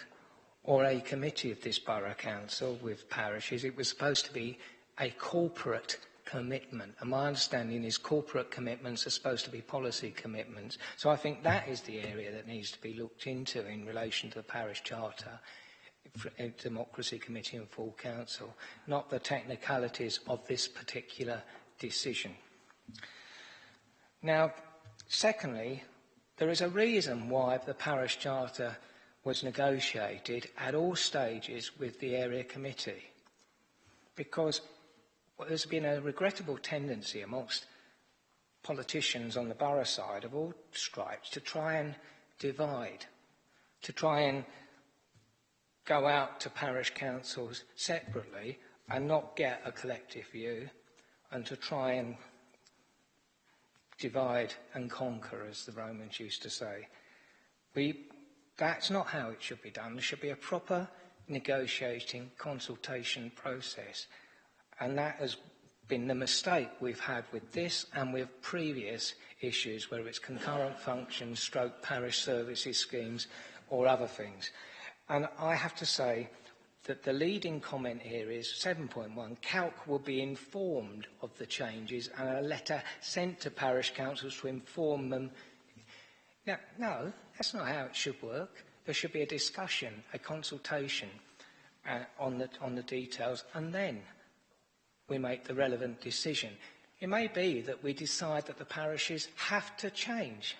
or a committee of this borough council with parishes. It was supposed to be a corporate commitment, and my understanding is corporate commitments are supposed to be policy commitments. So I think that is the area that needs to be looked into in relation to the parish charter, Democracy Committee and full council, not the technicalities of this particular decision. Now, secondly, there is a reason why the parish charter was negotiated at all stages with the area committee, because there's been a regrettable tendency amongst politicians on the borough side of all stripes to try and divide, to try and go out to parish councils separately and not get a collective view, and to try and divide and conquer, as the Romans used to say. That's not how it should be done. There should be a proper negotiating consultation process. And that has been the mistake we've had with this and with previous issues, whether it's concurrent functions, stroke parish services schemes, or other things. And I have to say that the leading comment here is 7.1, CALC will be informed of the changes and a letter sent to parish councils to inform them. Now, no, that's not how it should work. There should be a discussion, a consultation on the details, and then we make the relevant decision. It may be that we decide that the parishes have to change,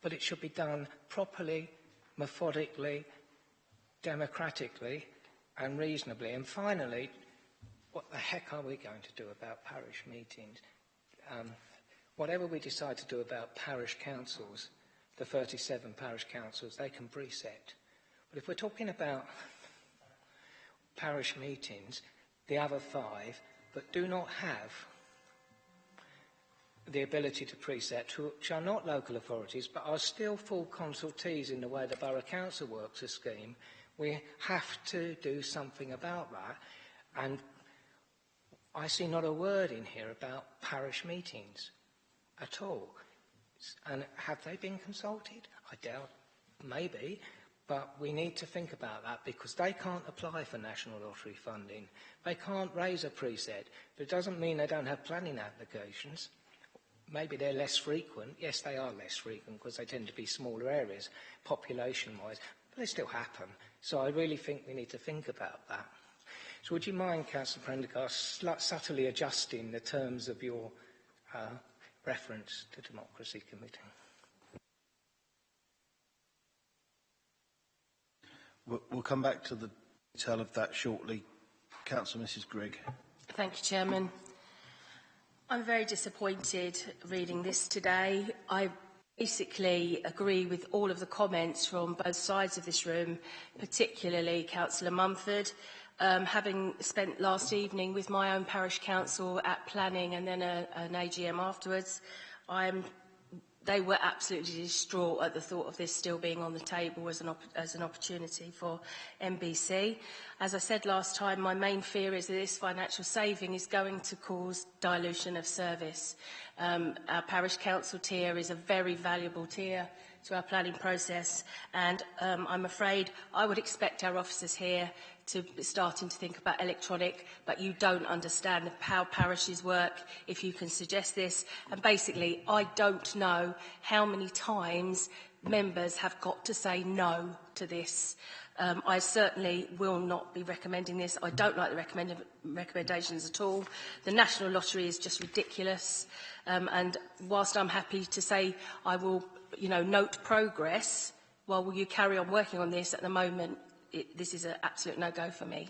but it should be done properly, methodically, democratically and reasonably. And finally, what the heck are we going to do about parish meetings? Whatever we decide to do about parish councils, the 37 parish councils, they can preset. But if we're talking about parish meetings, the other 5, but do not have the ability to preset, which are not local authorities, but are still full consultees in the way the Borough Council works a scheme, we have to do something about that. And I see not a word in here about parish meetings at all. And have they been consulted? I doubt, maybe, but we need to think about that because they can't apply for National Lottery funding. They can't raise a preset, but it doesn't mean they don't have planning applications. Maybe they're less frequent. Yes, they are less frequent because they tend to be smaller areas, population-wise, but they still happen. So I really think we need to think about that. So would you mind, Councillor Prendergast, subtly adjusting the terms of your reference to Democracy Committee? We'll come back to the detail of that shortly. Councillor Mrs Grigg. Thank you, Chairman. I'm very disappointed reading this today. I basically agree with all of the comments from both sides of this room, particularly Councillor Mumford. Having spent last evening with my own parish council at planning and then an AGM afterwards, they were absolutely distraught at the thought of this still being on the table as an opportunity for MBC. As I said last time, my main fear is that this financial saving is going to cause dilution of service. Our parish council tier is a very valuable tier to our planning process, and I'm afraid I would expect our officers here to be starting to think about electronic, but you don't understand how parishes work if you can suggest this. And basically, I don't know how many times members have got to say no to this. I certainly will not be recommending this. I don't like the recommendations at all. The National Lottery is just ridiculous. And whilst I'm happy to say I will, note progress, well, will you carry on working on this at the moment? This is an absolute no-go for me.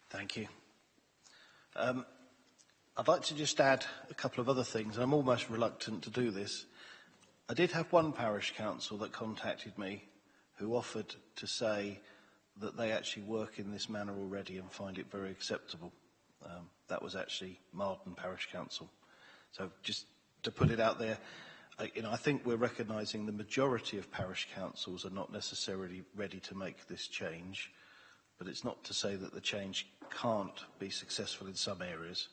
Thank you. I'd like to just add a couple of other things. I'm almost reluctant to do this. I did have one parish council that contacted me who offered to say that they actually work in this manner already and find it very acceptable. That was actually Marden Parish Council. So just to put it out there, I think we're recognising the majority of parish councils are not necessarily ready to make this change, but it's not to say that the change can't be successful in some areas.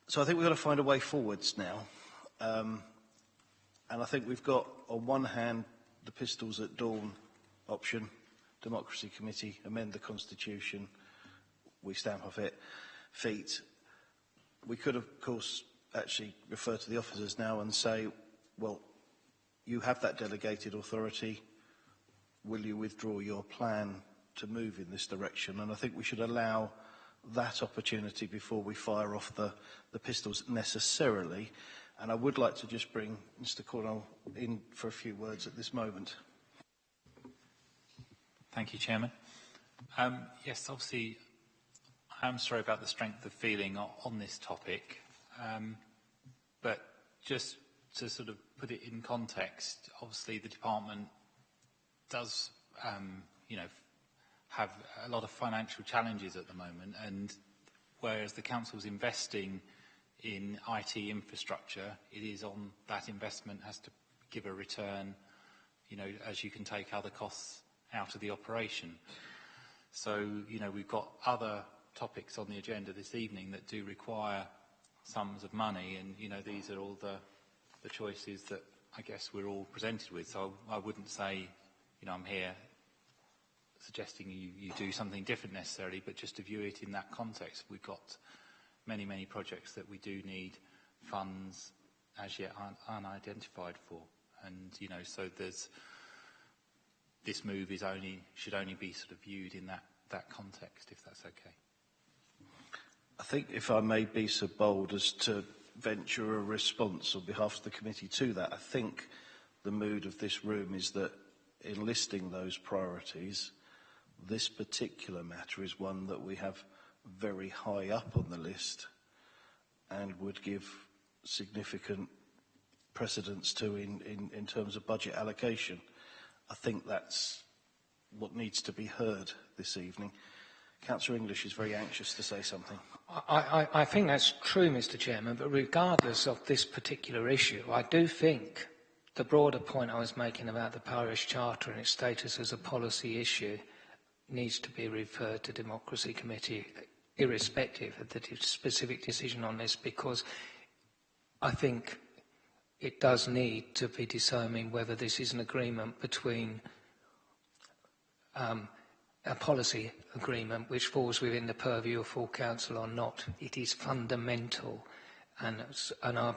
So I think we've got to find a way forwards now. And I think we've got, on one hand, the pistols at dawn option, Democracy Committee, amend the Constitution, we stamp off it, feet. We could, of course, actually refer to the officers now and say, well, you have that delegated authority, will you withdraw your plan to move in this direction? And I think we should allow that opportunity before we fire off the pistols necessarily. And I would like to just bring Mr Correll in for a few words at this moment. Thank you, Chairman. Yes, obviously, I'm sorry about the strength of feeling on this topic. But just to sort of put it in context, obviously the department does, have a lot of financial challenges at the moment, and whereas the council's investing in IT infrastructure, it is on that investment has to give a return, as you can take other costs out of the operation. So, we've got other topics on the agenda this evening that do require sums of money, and these are all the choices that I guess we're all presented with. So I wouldn't say I'm here suggesting you do something different necessarily, but just to view it in that context. We've got many projects that we do need funds as yet unidentified for, and so this move should only be sort of viewed in that context, if that's okay. I think, if I may be so bold as to venture a response on behalf of the committee to that, I think the mood of this room is that in listing those priorities, this particular matter is one that we have very high up on the list and would give significant precedence to in terms of budget allocation. I think that's what needs to be heard this evening. Councillor English is very anxious to say something. I think that's true, Mr. Chairman, but regardless of this particular issue, I do think the broader point I was making about the parish charter and its status as a policy issue needs to be referred to Democracy Committee, irrespective of the specific decision on this, because I think it does need to be determined whether this is an agreement between a policy agreement which falls within the purview of full council or not. It is fundamental. And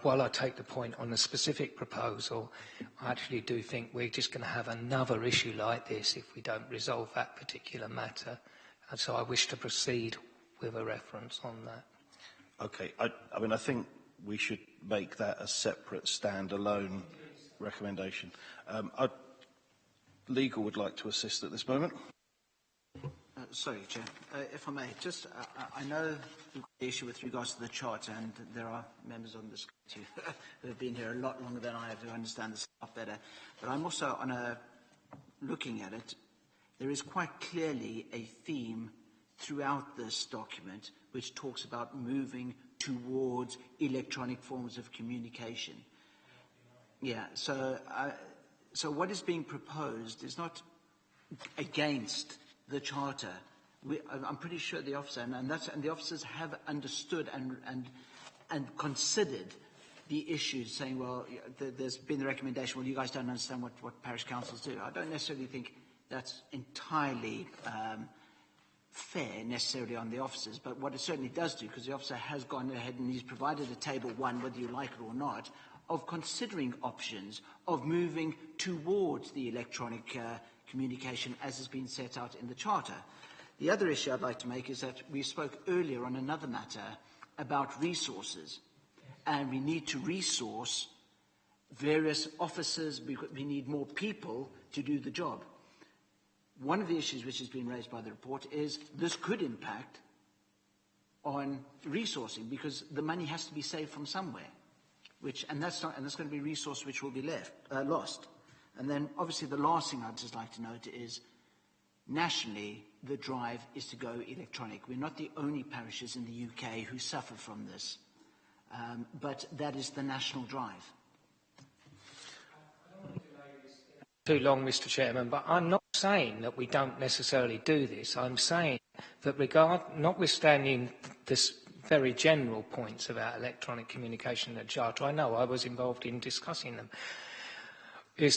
while I take the point on the specific proposal, I actually do think we're just going to have another issue like this if we don't resolve that particular matter. And so I wish to proceed with a reference on that. Okay. I mean, I think we should make that a separate standalone recommendation. Legal would like to assist at this moment. Sorry, Chair. If I may, just I know the issue with regards to the Charter, and there are members on this committee who have been here a lot longer than I have who understand this stuff better. But I'm also, looking at it, there is quite clearly a theme throughout this document which talks about moving towards electronic forms of communication. Yeah, so what is being proposed is not against the Charter. I'm pretty sure the officer, and the officers have understood and considered the issues, saying, well, there's been the recommendation, well, you guys don't understand what parish councils do. I don't necessarily think that's entirely fair necessarily on the officers, but what it certainly does do, because the officer has gone ahead and he's provided a table one, whether you like it or not, of considering options of moving towards the electronic communication as has been set out in the Charter. The other issue I'd like to make is that we spoke earlier on another matter about resources, and we need to resource various officers because we need more people to do the job. One of the issues which has been raised by the report is this could impact on resourcing because the money has to be saved from somewhere, and that's going to be a resource which will be lost. And then, obviously, the last thing I'd just like to note is, nationally, the drive is to go electronic. We're not the only parishes in the UK who suffer from this, but that is the national drive. Too long, Mr. Chairman, but I'm not saying that we don't necessarily do this. I'm saying that notwithstanding this very general points about electronic communication in the Charter, I know I was involved in discussing them, it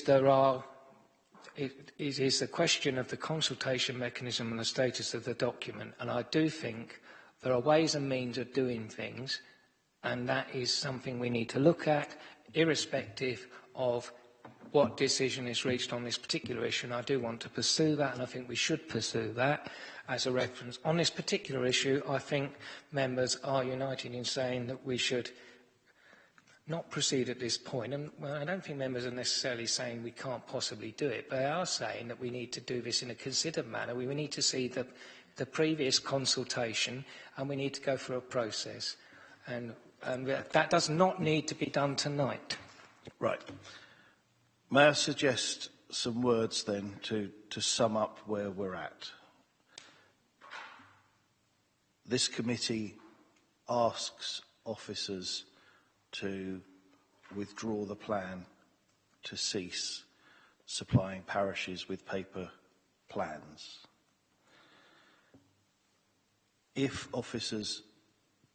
is the question of the consultation mechanism and the status of the document. And I do think there are ways and means of doing things, and that is something we need to look at, irrespective of what decision is reached on this particular issue. And I do want to pursue that, and I think we should pursue that as a reference. On this particular issue, I think members are united in saying that we should not proceed at this point. And I don't think members are necessarily saying we can't possibly do it, but they are saying that we need to do this in a considered manner. We need to see the previous consultation, and we need to go through a process. And that does not need to be done tonight. Right. May I suggest some words then to sum up where we're at? This committee asks officers to withdraw the plan to cease supplying parishes with paper plans. If officers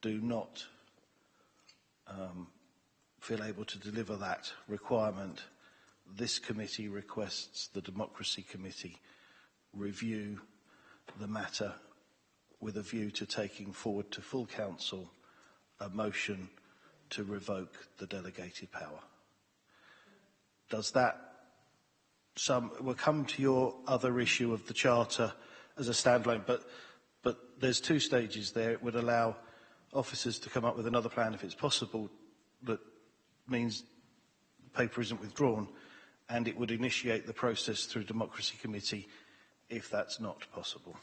do not feel able to deliver that requirement, this committee requests the Democracy Committee review the matter with a view to taking forward to full council a motion to revoke the delegated power. Does that we'll come to your other issue of the Charter as a standalone, but there's two stages there. It would allow officers to come up with another plan if it's possible that means the paper isn't withdrawn, and it would initiate the process through Democracy Committee if that's not possible.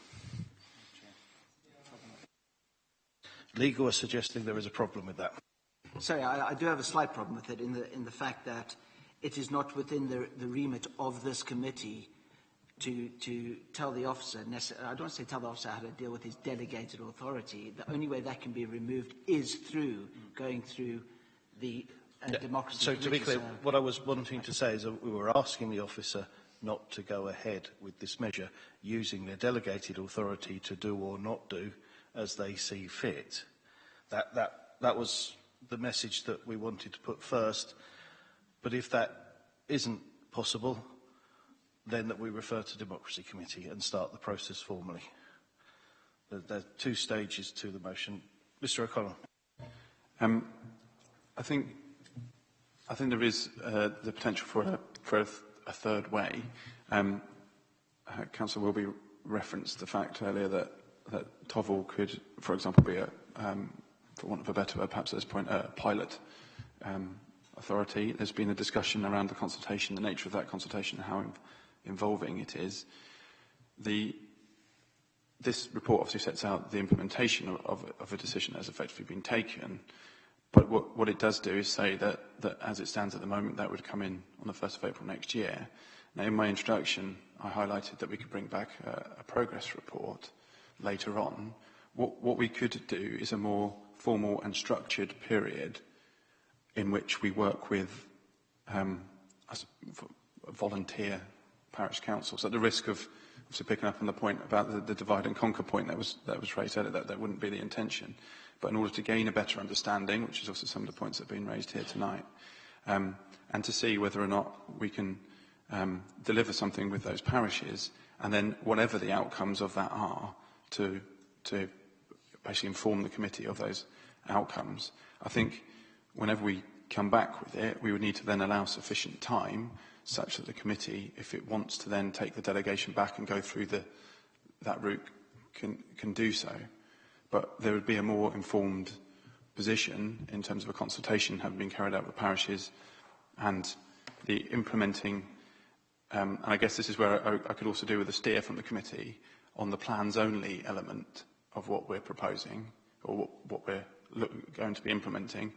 Legal are suggesting there is a problem with that. Sorry, I do have a slight problem with it in the fact that it is not within the remit of this committee to tell the officer, I don't want to say tell the officer how to deal with his delegated authority. The only way that can be removed is through going through the democracy. So to be clear, what I was wanting to say is that we were asking the officer not to go ahead with this measure using their delegated authority to do or not do as they see fit. That was the message that we wanted to put first. But if that isn't possible, then that we refer to Democracy Committee and start the process formally. There are two stages to the motion. Mr. O'Connell. I think there is the potential for a third way. Councillor Wilby referenced the fact earlier that TOVL could, for example, be for want of a better word, perhaps at this point, a pilot authority. There's been a discussion around the consultation, the nature of that consultation, and how involving it is. This report obviously sets out the implementation of a decision that has effectively been taken, but what it does do is say that as it stands at the moment, that would come in on the 1st of April next year. Now, in my introduction, I highlighted that we could bring back a progress report later on. What we could do is a more formal and structured period in which we work with volunteer parish councils, at the risk of obviously picking up on the point about the divide and conquer point that was raised earlier. That wouldn't be the intention, but in order to gain a better understanding, which is also some of the points that have been raised here tonight, and to see whether or not we can deliver something with those parishes, and then whatever the outcomes of that are, to basically inform the committee of those outcomes. I think whenever we come back with it, we would need to then allow sufficient time such that the committee, if it wants to then take the delegation back and go through that route, can do so. But there would be a more informed position in terms of a consultation having been carried out with parishes and the implementing, and I guess this is where I could also do with a steer from the committee on the plans only element of what we're proposing, or what we're going to be implementing,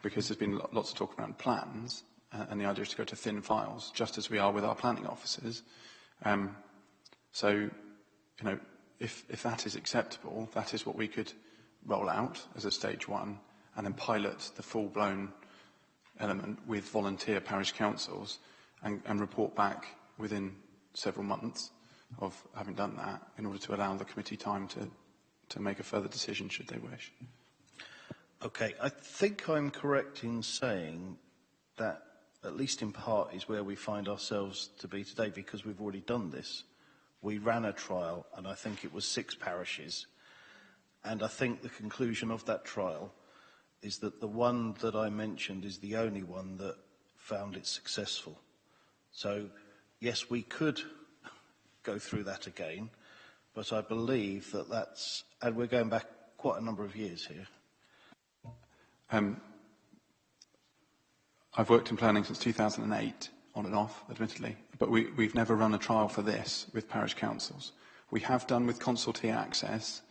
because there's been lots of talk around plans, and the idea is to go to thin files, just as we are with our planning officers. So, you know, if that is acceptable, that is what we could roll out as a stage one, and then pilot the full-blown element with volunteer parish councils, and report back within several months of having done that, in order to allow the committee time to make a further decision should they wish. Okay, I think I'm correct in saying that, at least in part, is where we find ourselves to be today, because we've already done this. We ran a trial, and I think it was 6 parishes. And I think the conclusion of that trial is that the one that I mentioned is the only one that found it successful. So, yes, we could go through that again, but I believe that that's, and we're going back quite a number of years here. I've worked in planning since 2008, on and off, admittedly, but we've never run a trial for this with parish councils. We have done with consultee access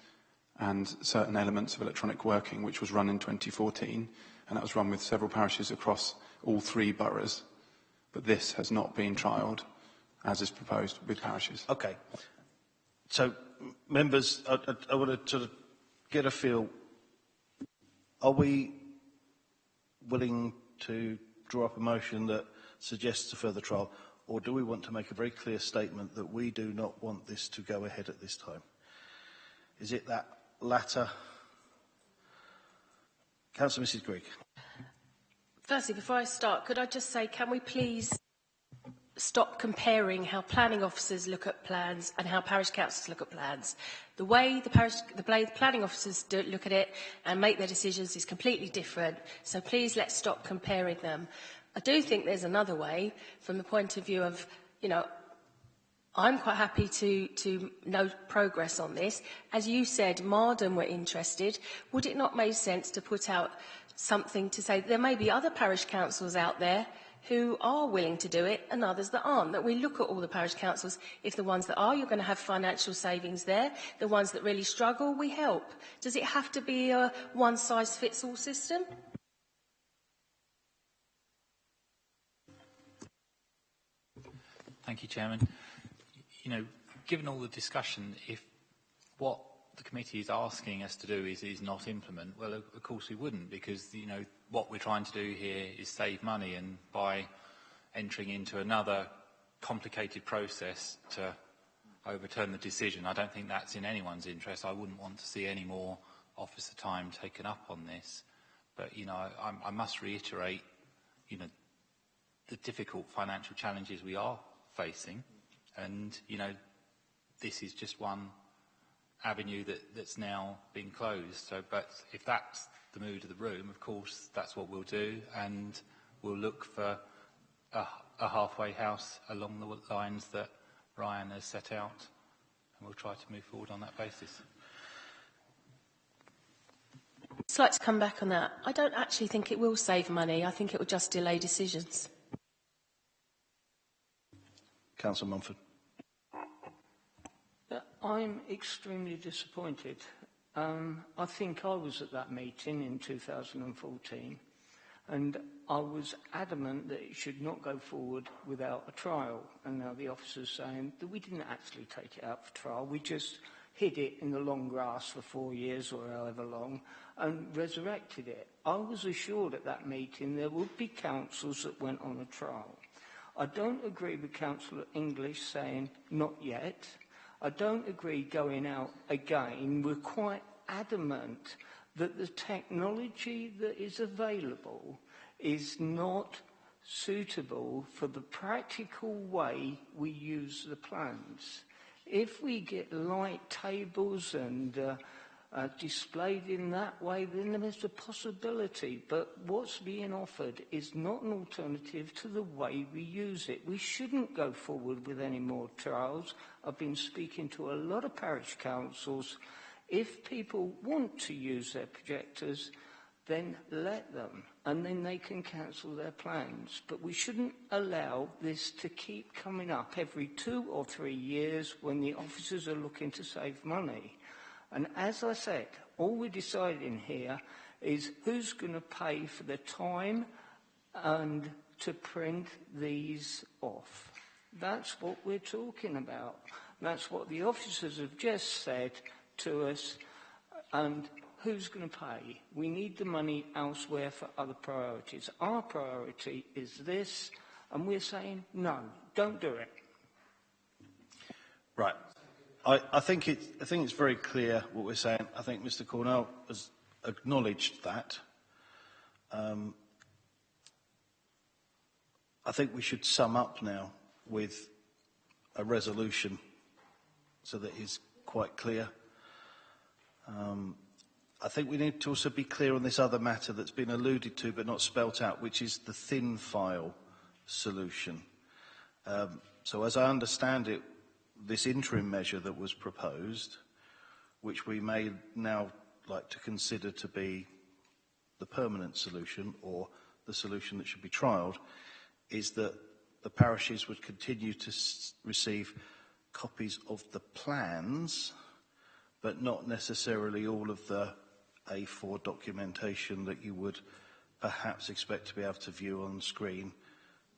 and certain elements of electronic working, which was run in 2014, and that was run with several parishes across all 3 boroughs. But this has not been trialled, as is proposed, with parishes. Okay. So, members, I want to sort of get a feel. Are we willing to draw up a motion that suggests a further trial, or do we want to make a very clear statement that we do not want this to go ahead at this time? Is it that latter? Councillor Mrs. Grigg. Firstly, before I start, could I just say, can we please stop comparing how planning officers look at plans and how parish councils look at plans? The way the planning officers look at it and make their decisions is completely different. So please let's stop comparing them. I do think there's another way from the point of view of, you know, I'm quite happy to note progress on this. As you said, Marden were interested. Would it not make sense to put out something to say there may be other parish councils out there who are willing to do it and others that aren't. That we look at all the parish councils. If the ones that are, you're going to have financial savings there. The ones that really struggle, we help. Does it have to be a one-size-fits-all system? Thank you, Chairman. You know, given all the discussion, if what the committee is asking us to do is not implement, well, of course we wouldn't, because, you know, what we're trying to do here is save money, and by entering into another complicated process to overturn the decision, I don't think that's in anyone's interest. I wouldn't want to see any more officer time taken up on this. But, you know, I must reiterate, you know, the difficult financial challenges we are facing, and, you know, this is just one avenue that's now been closed. So, but if that's the mood of the room, of course, that's what we'll do, and we'll look for a halfway house along the lines that Ryan has set out, and we'll try to move forward on that basis. I'd like to come back on that. I don't actually think it will save money. I think it will just delay decisions. Councillor Mumford. I'm extremely disappointed. I think I was at that meeting in 2014, and I was adamant that it should not go forward without a trial. And now the officer's saying that we didn't actually take it out for trial. We just hid it in the long grass for 4 years or however long and resurrected it. I was assured at that meeting there would be councils that went on a trial. I don't agree with Councillor English saying not yet. I don't agree going out again. We're quite adamant that the technology that is available is not suitable for the practical way we use the plans. If we get light tables and displayed in that way, then there's a possibility. But what's being offered is not an alternative to the way we use it. We shouldn't go forward with any more trials. I've been speaking to a lot of parish councils. If people want to use their projectors, then let them, and then they can cancel their plans. But we shouldn't allow this to keep coming up every 2 or 3 years when the officers are looking to save money. And as I said, all we're deciding here is who's going to pay for the time and to print these off. That's what we're talking about. That's what the officers have just said to us. And who's going to pay? We need the money elsewhere for other priorities. Our priority is this, and we're saying, no, don't do it. Right. I think it's very clear what we're saying. I think Mr. Correll has acknowledged that. I think we should sum up now with a resolution so that it's quite clear. I think we need to also be clear on this other matter that's been alluded to but not spelt out, which is the thin file solution. So as I understand it, this interim measure that was proposed, which we may now like to consider to be the permanent solution or the solution that should be trialled, is that the parishes would continue to receive copies of the plans, but not necessarily all of the A4 documentation that you would perhaps expect to be able to view on screen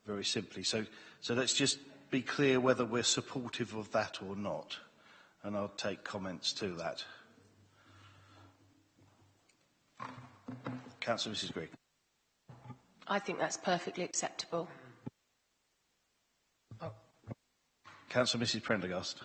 very simply. So let's just be clear whether we're supportive of that or not, and I'll take comments to that. Councillor Mrs. Green. I think that's perfectly acceptable. Councillor Mrs. Prendergast.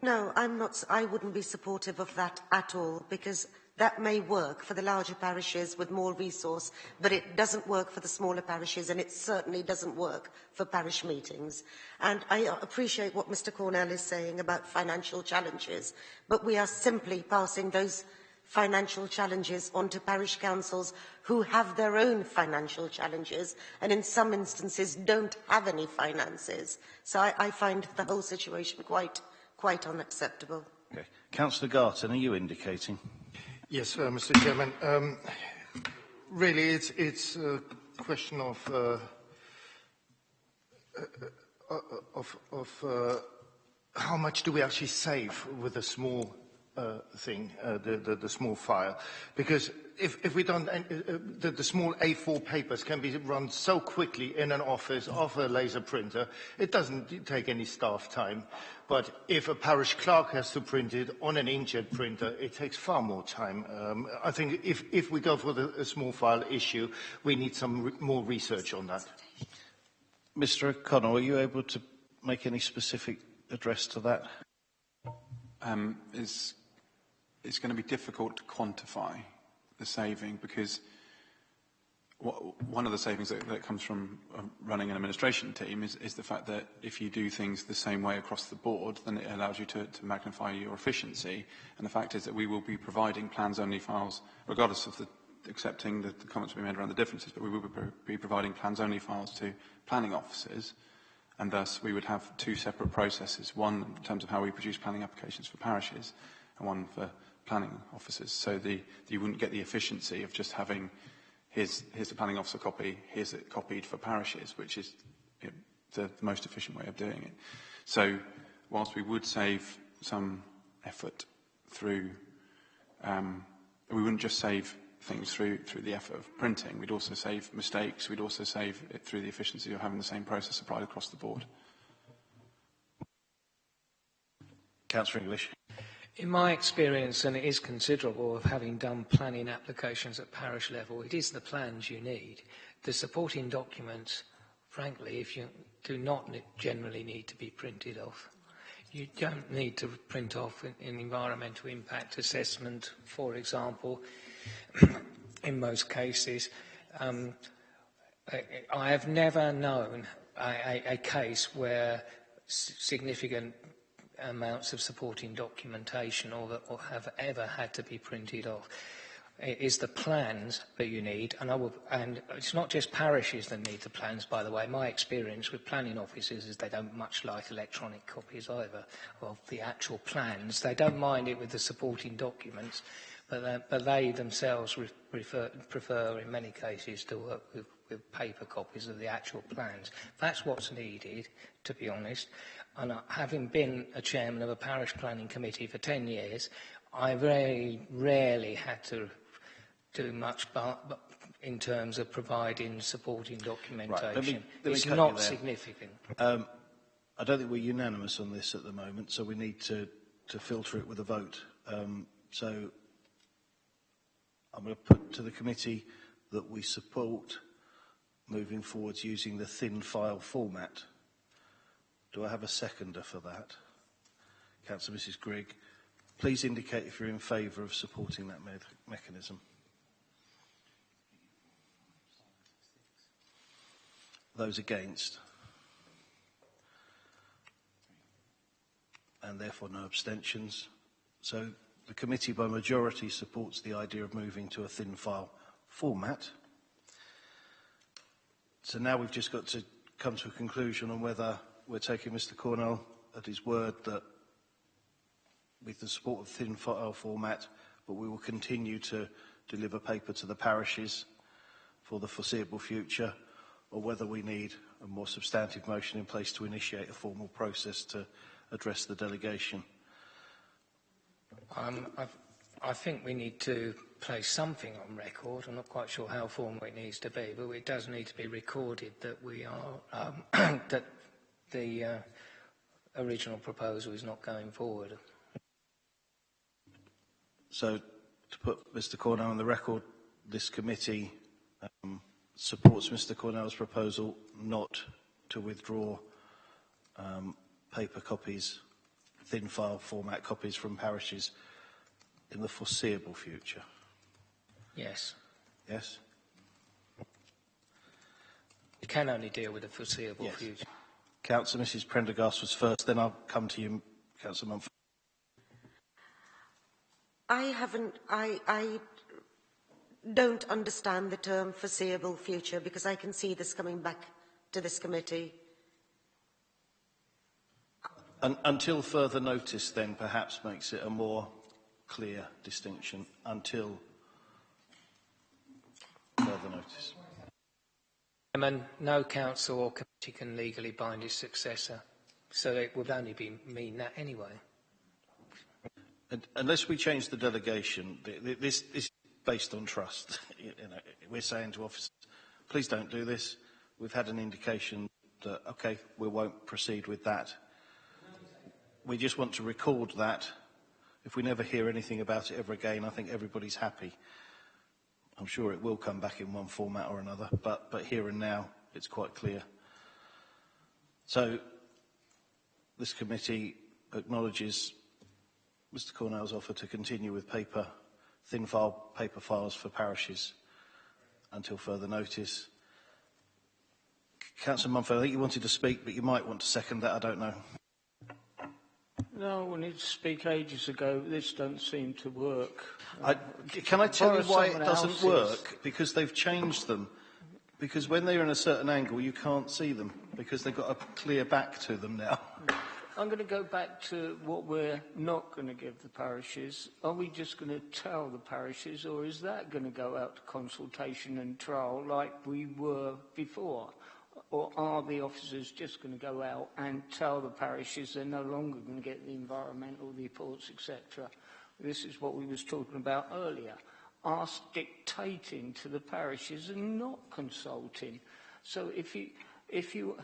No, I'm not. I wouldn't be supportive of that at all, because that may work for the larger parishes with more resource, but it doesn't work for the smaller parishes, and it certainly doesn't work for parish meetings. And I appreciate what Mr. Correll is saying about financial challenges, but we are simply passing those financial challenges onto parish councils who have their own financial challenges and in some instances don't have any finances. So I find the whole situation quite unacceptable. Okay. Councillor Garton, are you indicating? Yes, Mr. Chairman. Really, it's a question of how much do we actually save with a small the small file? Because if we don't, the small A4 papers can be run so quickly in an office off a laser printer, it doesn't take any staff time. But if a parish clerk has to print it on an inkjet printer, it takes far more time. I think if we go for a small file issue, we need some more research on that. Mr. O'Connell, are you able to make any specific address to that? It's going to be difficult to quantify the saving, because one of the savings that comes from running an administration team is the fact that if you do things the same way across the board, then it allows you to magnify your efficiency. And the fact is that we will be providing plans-only files, regardless of accepting the comments we made around the differences, but we will be providing plans-only files to planning officers, and thus we would have two separate processes, one in terms of how we produce planning applications for parishes, and one for planning officers. So you wouldn't get the efficiency of just having here's the planning officer copy, here's it copied for parishes, which is the most efficient way of doing it. So whilst we would save some effort through, we wouldn't just save things through the effort of printing, we'd also save mistakes, we'd also save it through the efficiency of having the same process applied across the board. Councillor English. In my experience, and it is considerable, of having done planning applications at parish level, it is the plans you need. The supporting documents, frankly, if you do not generally need to be printed off. You don't need to print off an environmental impact assessment, for example, in most cases. I have never known a case where significant amounts of supporting documentation or have ever had to be printed off. It is the plans that you need, and it's not just parishes that need the plans, by the way. My experience with planning officers is they don't much like electronic copies either of the actual plans. They don't mind it with the supporting documents, but they themselves prefer in many cases to work with paper copies of the actual plans. That's what's needed, to be honest. And having been a chairman of a parish planning committee for 10 years, I very rarely had to do much but in terms of providing supporting documentation. Right, let me it's cut not you there. significant. I don't think we're unanimous on this at the moment, so we need to filter it with a vote. So I'm going to put to the committee that we support moving forwards using the thin file format. Do I have a seconder for that? Councillor Mrs Grigg, please indicate if you're in favour of supporting that mechanism. Those against? And therefore no abstentions. So the committee by majority supports the idea of moving to a thin file format. So now we've just got to come to a conclusion on whether we're taking Mr Cornell at his word that with the support of thin file format, but we will continue to deliver paper to the parishes for the foreseeable future, or whether we need a more substantive motion in place to initiate a formal process to address the delegation. I think we need to place something on record. I'm not quite sure how formal it needs to be, but it does need to be recorded that we are that the original proposal is not going forward. So, to put Mr Cornell on the record, this committee supports Mr Cornell's proposal not to withdraw paper copies, thin file format copies from parishes in the foreseeable future. Yes. Yes? You can only deal with the foreseeable future. Councillor Mrs Prendergast was first, then I'll come to you, Councillor Mumford. I don't understand the term foreseeable future, because I can see this coming back to this committee. Until further notice, then, perhaps makes it a more clear distinction. Until further notice. Chairman, no council or committee can legally bind its successor, so it would only mean that anyway. And unless we change the delegation, this is based on trust. We're saying to officers, please don't do this. We've had an indication that, okay, we won't proceed with that. We just want to record that. If we never hear anything about it ever again, I think everybody's happy. I'm sure it will come back in one format or another, but here and now, it's quite clear. So, this committee acknowledges Mr. Cornell's offer to continue with paper files for parishes until further notice. Councillor Mumford, I think you wanted to speak, but you might want to second that, I don't know. No, I wanted to speak ages ago. This don't seem to work. Can I tell you why it doesn't work? Because they've changed them. Because when they're in a certain angle, you can't see them, because they've got a clear back to them now. I'm going to go back to what we're not going to give the parishes. Are we just going to tell the parishes, or is that going to go out to consultation and trial like we were before? Or are the officers just going to go out and tell the parishes they're no longer going to get the environmental reports, etc.? This is what we was talking about earlier. Us dictating to the parishes and not consulting. So if you,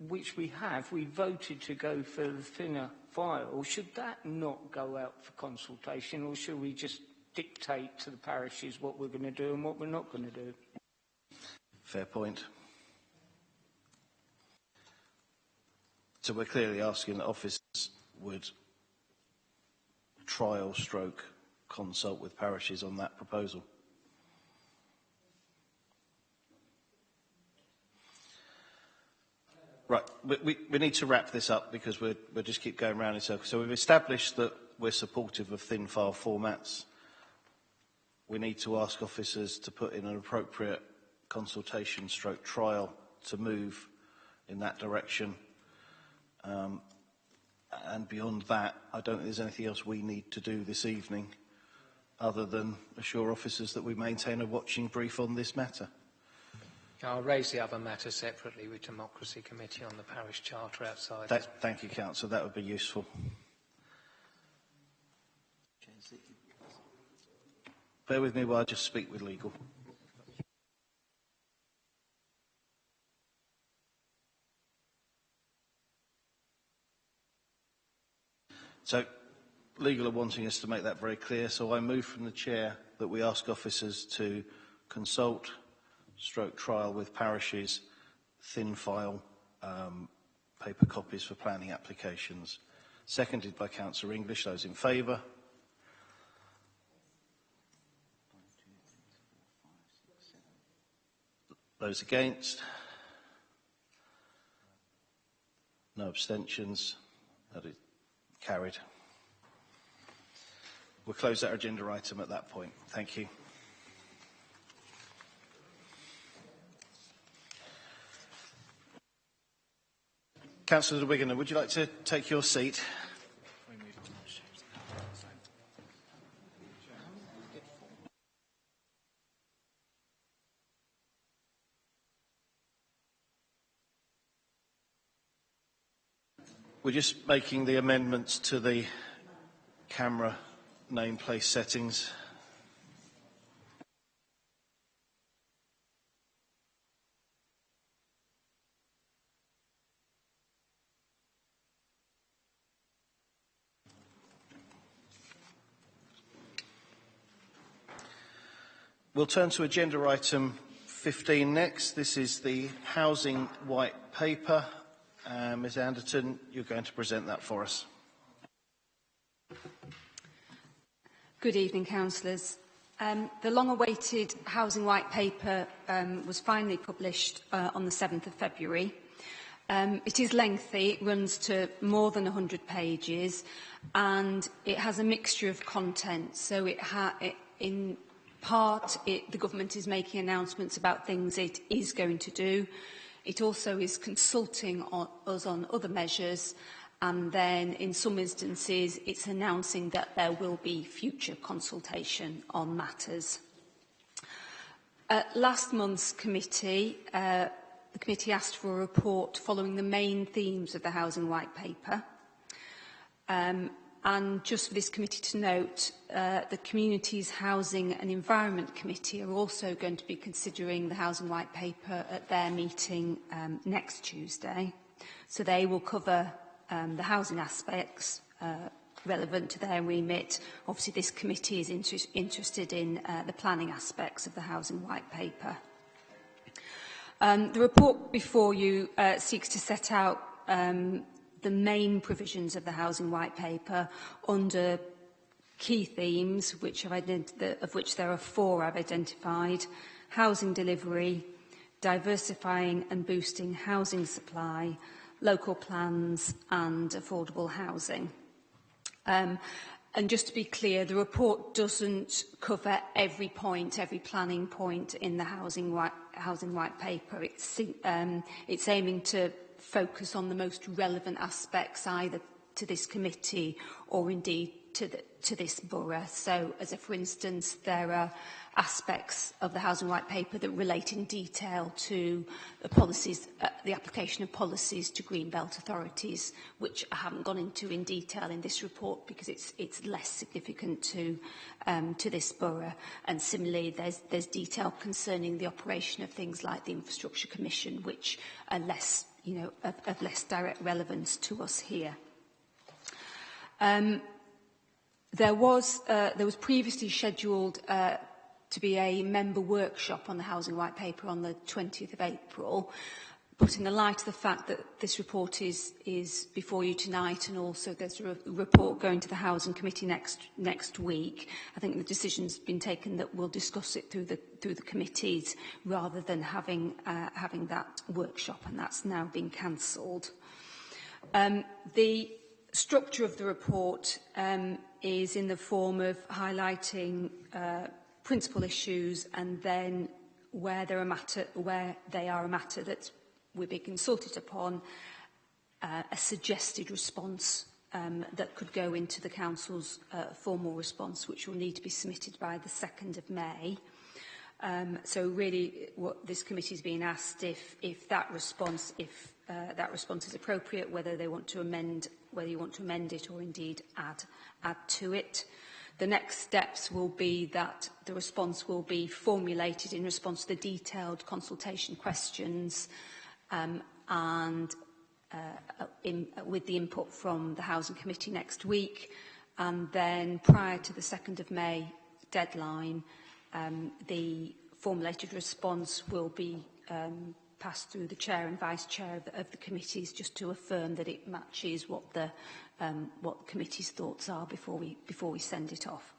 which we have, we voted to go for the thinner file, should that not go out for consultation, or should we just dictate to the parishes what we're going to do and what we're not going to do? Fair point. So we're clearly asking that officers would consult with parishes on that proposal. Right, we need to wrap this up because we'll just keep going round in circles. So we've established that we're supportive of thin file formats. We need to ask officers to put in an appropriate consultation / trial to move in that direction. And beyond that, I don't think there's anything else we need to do this evening other than assure officers that we maintain a watching brief on this matter. I'll raise the other matter separately with Democracy Committee on the Parish Charter outside. Thank you, Councillor. That would be useful. Bear with me while I just speak with legal. So, legal are wanting us to make that very clear, so I move from the chair that we ask officers to consult / trial with parishes, thin file paper copies for planning applications. Seconded by Councillor English. Those in favour? Those against? No abstentions. That is carried. We'll close that agenda item at that point. Thank you. Councillor de Wigan, would you like to take your seat? We're just making the amendments to the camera nameplate settings. We'll turn to agenda item 15 next. This is the Housing White Paper. Ms Anderton, you're going to present that for us. Good evening, councillors. The long-awaited Housing White Paper was finally published on the 7th of February. It is lengthy, it runs to more than 100 pages, and it has a mixture of content. So in part, the government is making announcements about things it is going to do. It also is consulting us on other measures, and then in some instances it's announcing that there will be future consultation on matters. At last month's committee, the committee asked for a report following the main themes of the Housing White Paper. And just for this committee to note, the Communities, Housing and Environment Committee are also going to be considering the Housing White Paper at their meeting next Tuesday. So they will cover the housing aspects relevant to their remit. Obviously, this committee is interested in the planning aspects of the Housing White Paper. The report before you seeks to set out the main provisions of the Housing White Paper under key themes, of which there are 4 I've identified: housing delivery, diversifying and boosting housing supply, local plans and affordable housing. And just to be clear, the report doesn't cover every point, every planning point in the Housing White Paper. It's aiming to focus on the most relevant aspects either to this committee or indeed to this borough. So, for instance, there are aspects of the Housing White Paper that relate in detail to the policies, the application of policies to Greenbelt authorities, which I haven't gone into in detail in this report because it's less significant to this borough. And similarly, there's detail concerning the operation of things like the Infrastructure Commission, which are less, of less direct relevance to us here. There was previously scheduled to be a member workshop on the Housing White Paper on the 20th of April, but in the light of the fact that this report is before you tonight, and also there's a report going to the Housing Committee next week, I think the decision's been taken that we'll discuss it through the committees rather than having that workshop, and that's now been cancelled. The structure of the report is in the form of highlighting principal issues, and then where they are a matter that we're being consulted upon, a suggested response that could go into the Council's formal response, which will need to be submitted by the 2nd of May. So really, what this committee is being asked if that response is appropriate, whether you want to amend it or indeed add to it. The next steps will be that the response will be formulated in response to the detailed consultation questions and with the input from the Housing Committee next week. And then prior to the 2nd of May deadline, the formulated response will be passed through the Chair and Vice Chair of the committees, just to affirm that it matches what the committee's thoughts are before we send it off.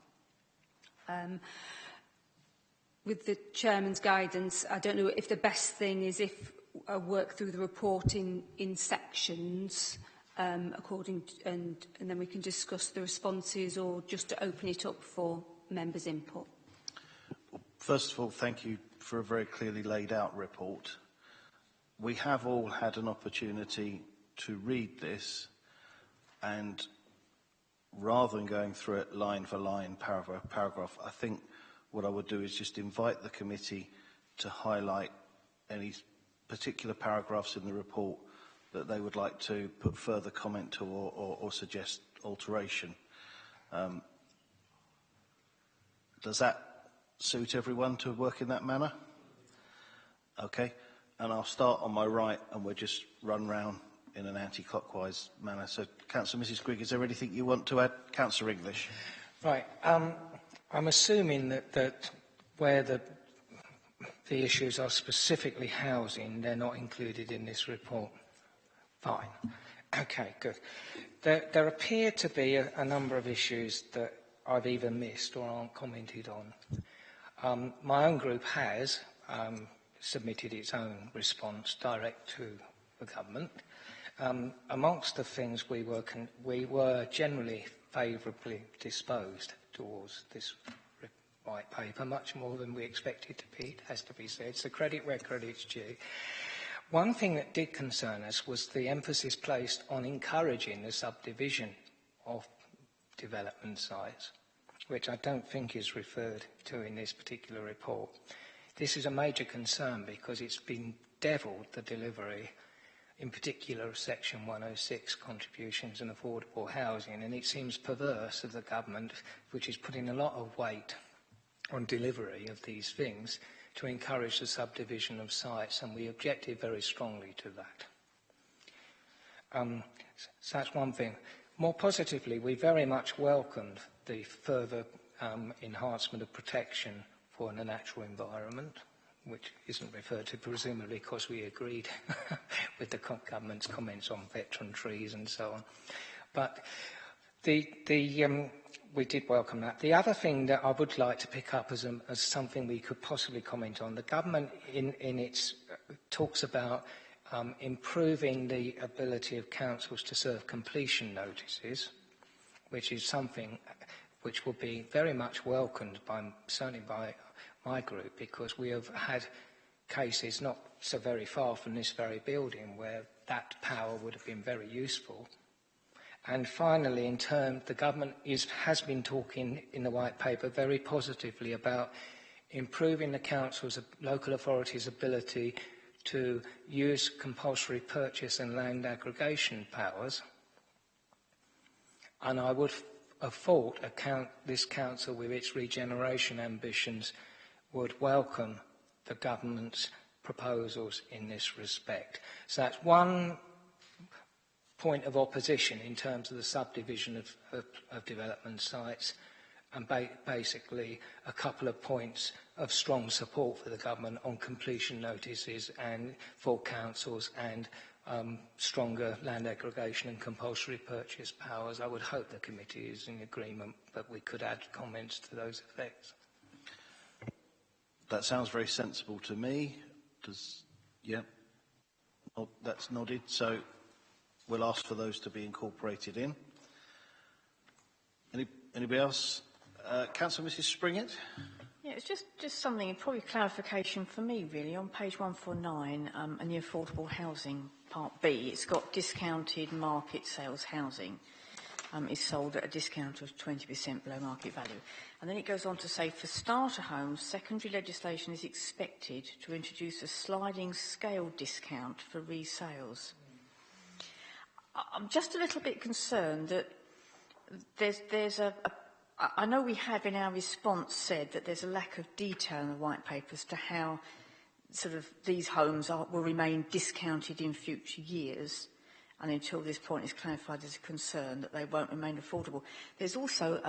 With the Chairman's guidance, I don't know if the best thing is if I work through the report in sections, and then we can discuss the responses, or just to open it up for members' input. First of all, thank you for a very clearly laid out report. We have all had an opportunity to read this, and rather than going through it line for line, paragraph for paragraph, I think what I would do is just invite the committee to highlight any particular paragraphs in the report that they would like to put further comment to or suggest alteration. Does that suit everyone to work in that manner? Okay, and I'll start on my right and we'll just run round in an anti-clockwise manner. So, Councillor Mrs Grigg, is there anything you want to add? Councillor English. Right. I'm assuming that where the issues are specifically housing, they're not included in this report. Fine. Okay, good. There appear to be a number of issues that I've either missed or aren't commented on. My own group has submitted its own response direct to the government. Amongst the things we were generally favourably disposed towards this white paper, much more than we expected to be, it has to be said. So credit where credit's due. One thing that did concern us was the emphasis placed on encouraging the subdivision of development sites, which I don't think is referred to in this particular report. This is a major concern because it's been devilled the delivery, in particular of Section 106, contributions and affordable housing, and it seems perverse of the government, which is putting a lot of weight on delivery of these things, to encourage the subdivision of sites, and we objected very strongly to that. So that's one thing. More positively, we very much welcomed the further enhancement of protection for the natural environment, which isn't referred to presumably because we agreed with the government's comments on veteran trees and so on. But we did welcome that. The other thing that I would like to pick up as something we could possibly comment on, the government in its talks about improving the ability of councils to serve completion notices, which is something which will be very much welcomed certainly by my group, because we have had cases not so very far from this very building where that power would have been very useful. And finally, in turn, the government has been talking in the white paper very positively about improving the council's, local authorities' ability to use compulsory purchase and land aggregation powers. And I would have thought this council, with its regeneration ambitions, would welcome the government's proposals in this respect. So that's one point of opposition in terms of the subdivision of development sites, and basically a couple of points of strong support for the government on completion notices and for councils, and stronger land aggregation and compulsory purchase powers. I would hope the committee is in agreement, but we could add comments to those effects. That sounds very sensible to me. Yeah, that's nodded. So we'll ask for those to be incorporated in. Anybody else? Councillor Mrs. Springett? Yeah, it's just something, probably clarification for me, really. On page 149, and the affordable housing, part B, it's got discounted market sales housing is sold at a discount of 20% below market value. And then it goes on to say, for starter homes, secondary legislation is expected to introduce a sliding scale discount for resales. I'm just a little bit concerned that there's I know we have in our response said that there's a lack of detail in the white paper as to how sort of these homes will remain discounted in future years, and until this point is clarified as a concern that they won't remain affordable. There's also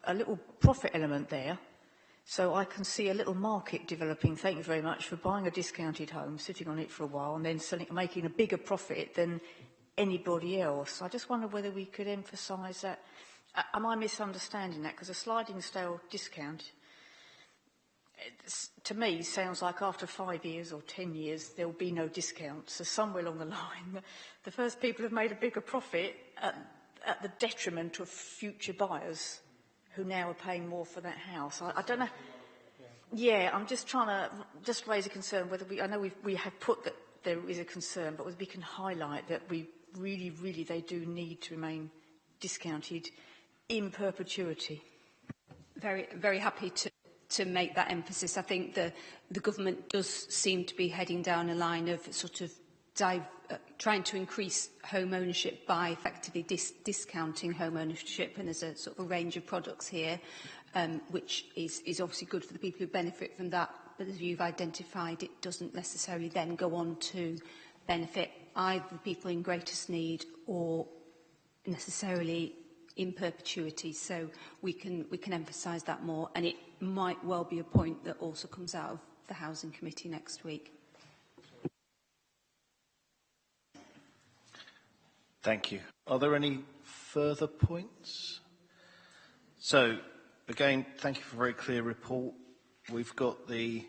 a little profit element there, so I can see a little market developing. Thank you very much for buying a discounted home, sitting on it for a while, and then making a bigger profit than anybody else. I just wonder whether we could emphasise that. Am I misunderstanding that? Because a sliding scale discount, to me, sounds like after 5 years or 10 years, there will be no discount. So somewhere along the line, the first people have made a bigger profit at the detriment of future buyers who now are paying more for that house. I don't know. Yeah, I'm just trying to raise a concern whether I know we have put that there is a concern, but whether we can highlight that we really, they do need to remain discounted in perpetuity. Very, very happy to make that emphasis. I think the government does seem to be heading down a line of sort of trying to increase home ownership by effectively discounting home ownership, and there's a sort of a range of products here, which is obviously good for the people who benefit from that, but as you've identified, it doesn't necessarily then go on to benefit either the people in greatest need or necessarily in perpetuity. So we can emphasise that more, and it might well be a point that also comes out of the Housing Committee next week. Thank you. Are there any further points? So, again, thank you for a very clear report. We've got the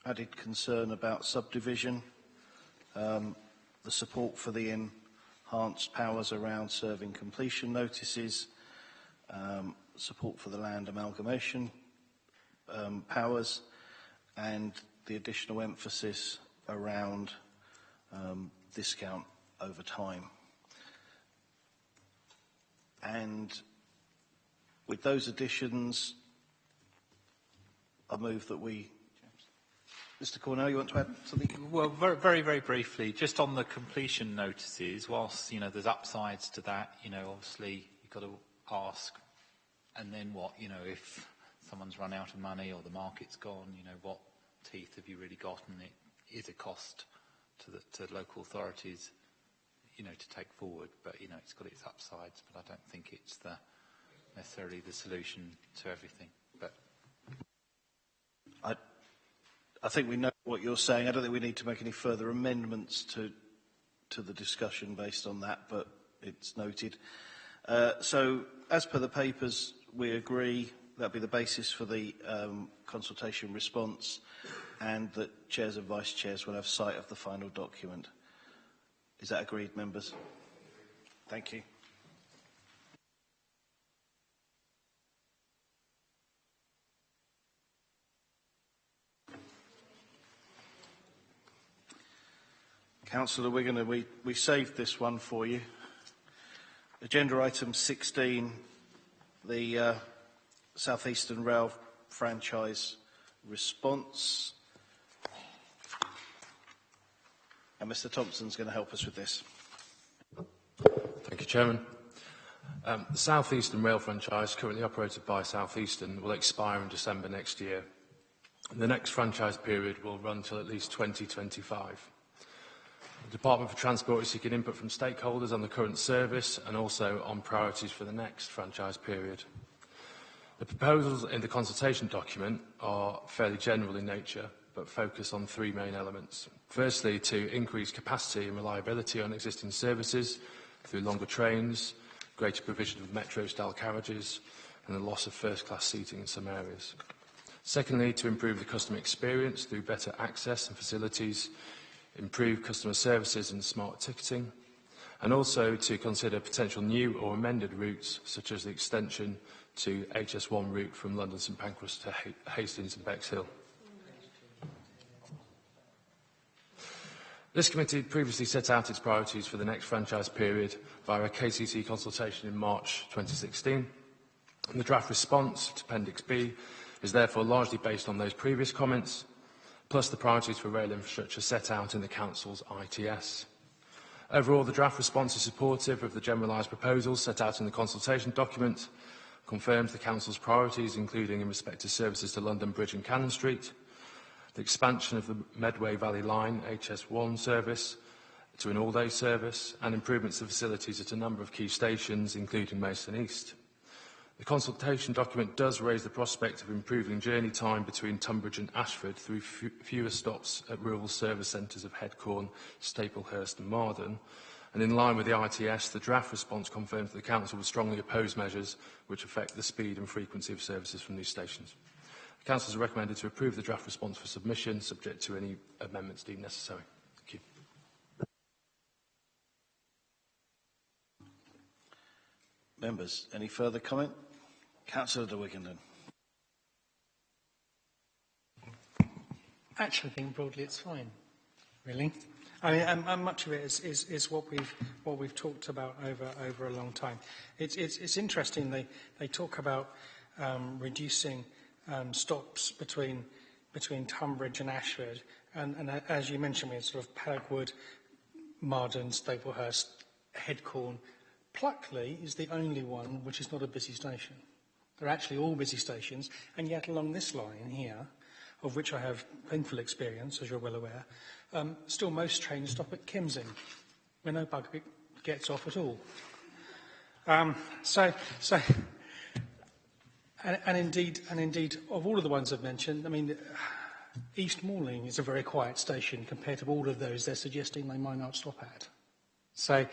added concern about subdivision, the support for the enhanced powers around serving completion notices, support for the land amalgamation powers, and the additional emphasis around discount over time. And with those additions, I move that we... Mr Cornell, you want to add something? Well, very briefly, just on the completion notices, whilst, there's upsides to that, obviously you've got to ask, and then what, if someone's run out of money or the market's gone, what teeth have you really got? And it is a cost to local authorities, to take forward, but, it's got its upsides, but I don't think it's necessarily the solution to everything. But I think we know what you're saying. I don't think we need to make any further amendments to the discussion based on that, but it's noted. So, as per the papers, we agree that'll be the basis for the consultation response, and that chairs and vice chairs will have sight of the final document. Is that agreed, members? Thank you. Councillor Wigan, we saved this one for you. Agenda item 16, the South Eastern Rail franchise response. And Mr Thompson's going to help us with this. Thank you, Chairman. The South Eastern Rail franchise, currently operated by South Eastern, will expire in December next year. The next franchise period will run till at least 2025. The Department for Transport is seeking input from stakeholders on the current service and also on priorities for the next franchise period. The proposals in the consultation document are fairly general in nature, but focus on three main elements. Firstly, to increase capacity and reliability on existing services through longer trains, greater provision of metro-style carriages, and the loss of first-class seating in some areas. Secondly, to improve the customer experience through better access and facilities, improve customer services and smart ticketing, and also to consider potential new or amended routes, such as the extension to HS1 route from London St Pancras to Hastings and Bexhill. This committee previously set out its priorities for the next franchise period via a KCC consultation in March 2016. And the draft response to Appendix B is therefore largely based on those previous comments, plus the priorities for rail infrastructure set out in the Council's ITS. Overall, the draft response is supportive of the generalised proposals set out in the consultation document, confirms the Council's priorities, including in respect to services to London Bridge and Cannon Street, the expansion of the Medway Valley Line HS1 service to an all-day service, and improvements to facilities at a number of key stations, including Maidstone East. The consultation document does raise the prospect of improving journey time between Tunbridge and Ashford through fewer stops at rural service centres of Headcorn, Staplehurst and Marden. And in line with the ITS, the draft response confirms that the Council will strongly oppose measures which affect the speed and frequency of services from these stations. The Council has recommended to approve the draft response for submission, subject to any amendments deemed necessary. Thank you. Members, any further comment? Councillor de Wigenden. Actually, I think broadly it's fine, really. I mean, and much of it is what we've talked about over a long time. It's interesting. They talk about reducing stops between Tunbridge and Ashford, and as you mentioned, we had sort of Paddockwood, Marden, Staplehurst, Headcorn. Pluckley is the only one which is not a busy station. They're actually all busy stations, and yet along this line here, of which I have painful experience, as you're well aware, still most trains stop at Kimsing, where no bugger gets off at all. And indeed, of all of the ones I've mentioned, I mean, East Malling is a very quiet station compared to all of those they're suggesting they might not stop at. So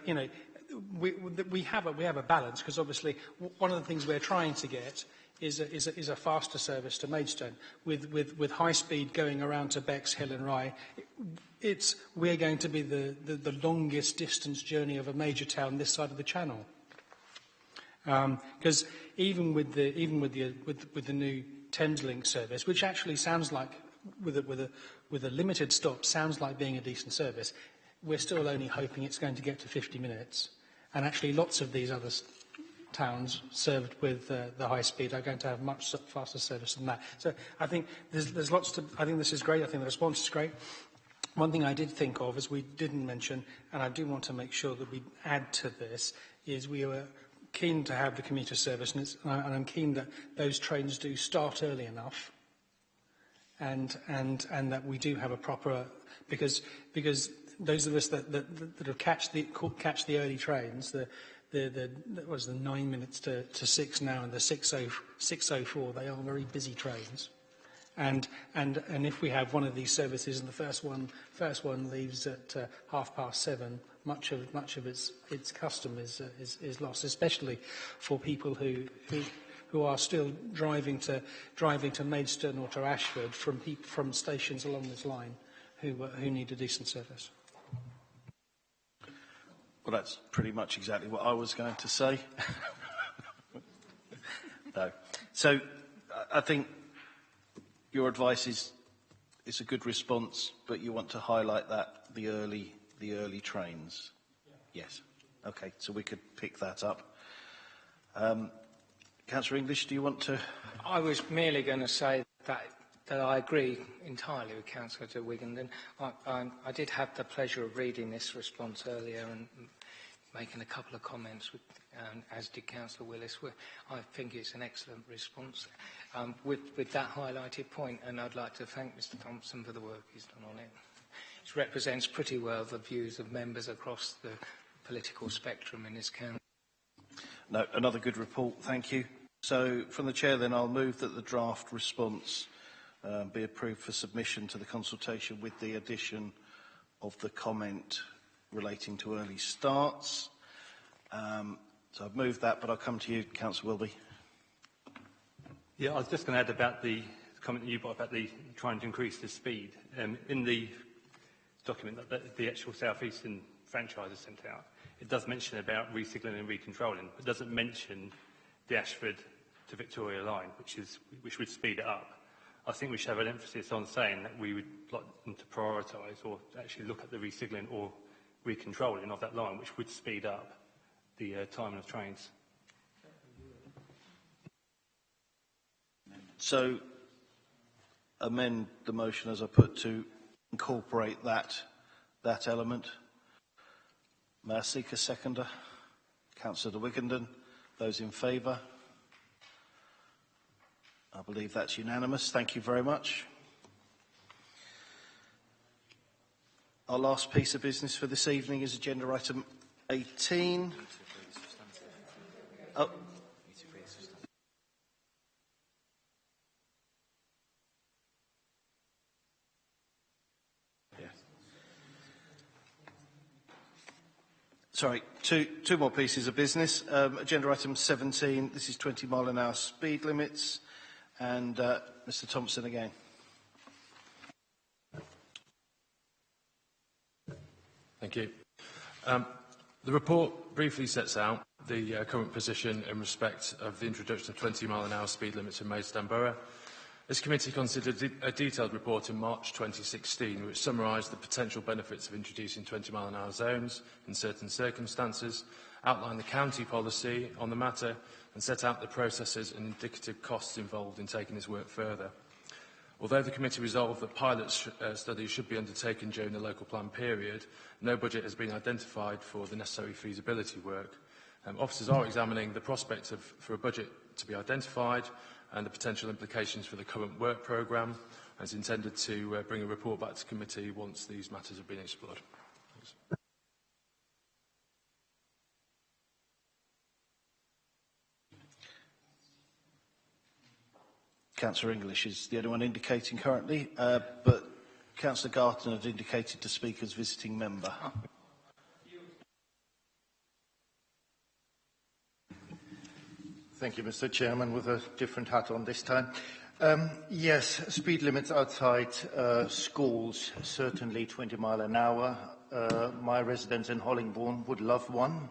you know, we have a balance, because obviously one of the things we're trying to get is a faster service to Maidstone with high speed going around to Bexhill and Rye. We're going to be the longest distance journey of a major town this side of the Channel, because even with the new Thameslink service, which actually sounds like with a limited stop sounds like being a decent service, we're still only hoping it's going to get to 50 minutes. And actually, lots of these other towns served with the high speed are going to have much faster service than that. So I think there's lots to. I think this is great. I think the response is great. One thing I did think of, as we didn't mention, and I do want to make sure that we add to this, is we were keen to have the commuter service, and I'm keen that those trains do start early enough, and that we do have a proper, because those of us that have catch the early trains, that was the 9 minutes to 6 now, and the 6:04, they are very busy trains. And if we have one of these services and the first one leaves at 7:30, much of its custom is lost, especially for people who are still driving to Maidstone or to Ashford from stations along this line who need a decent service. Well, that's pretty much exactly what I was going to say. No. So I think your advice is a good response, but you want to highlight that the early trains. Yeah. Yes. Okay. So we could pick that up. Councillor English, do you want to? I was merely going to say that I agree entirely with Councillor de Wigand. I did have the pleasure of reading this response earlier and making a couple of comments, as did Councillor Willis. I think it's an excellent response with that highlighted point, and I'd like to thank Mr Thompson for the work he's done on it. It represents pretty well the views of members across the political spectrum in this county. No, another good report, thank you. So, from the Chair then, I'll move that the draft response be approved for submission to the consultation with the addition of the comment relating to early starts. So I've moved that, but I'll come to you, Councillor Wilby. Yeah, I was just going to add about the comment that you brought about the trying to increase the speed. In the document that the actual South Eastern franchise has sent out, it does mention about re-signalling and recontrolling. It doesn't mention the Ashford to Victoria line, which would speed it up. I think we should have an emphasis on saying that we would like them to prioritise or actually look at the re-signalling or recontrolling of that line, which would speed up the timing of trains. So, amend the motion as I put to incorporate that element. May I seek a seconder? Councillor de Wiganden. Those in favour? I believe that's unanimous. Thank you very much. Our last piece of business for this evening is agenda item 18. Oh. Yeah. Sorry, two more pieces of business. Agenda item 17, this is 20 mile an hour speed limits. And Mr Thompson again. Thank you. The report briefly sets out the current position in respect of the introduction of 20 mile an hour speed limits in Maidstone Borough. This committee considered a detailed report in March 2016 which summarised the potential benefits of introducing 20 mile an hour zones in certain circumstances, outlined the county policy on the matter and set out the processes and indicative costs involved in taking this work further. Although the committee resolved that pilot studies should be undertaken during the local plan period, no budget has been identified for the necessary feasibility work. Officers are examining the prospect for a budget to be identified and the potential implications for the current work programme, and is intended to bring a report back to committee once these matters have been explored. Thanks. Councillor English is the only one indicating currently, but Councillor Garton had indicated to speak as visiting member. Thank you, Mr. Chairman, with a different hat on this time. Yes, speed limits outside schools, certainly 20 mile an hour. My residents in Hollingbourne would love one.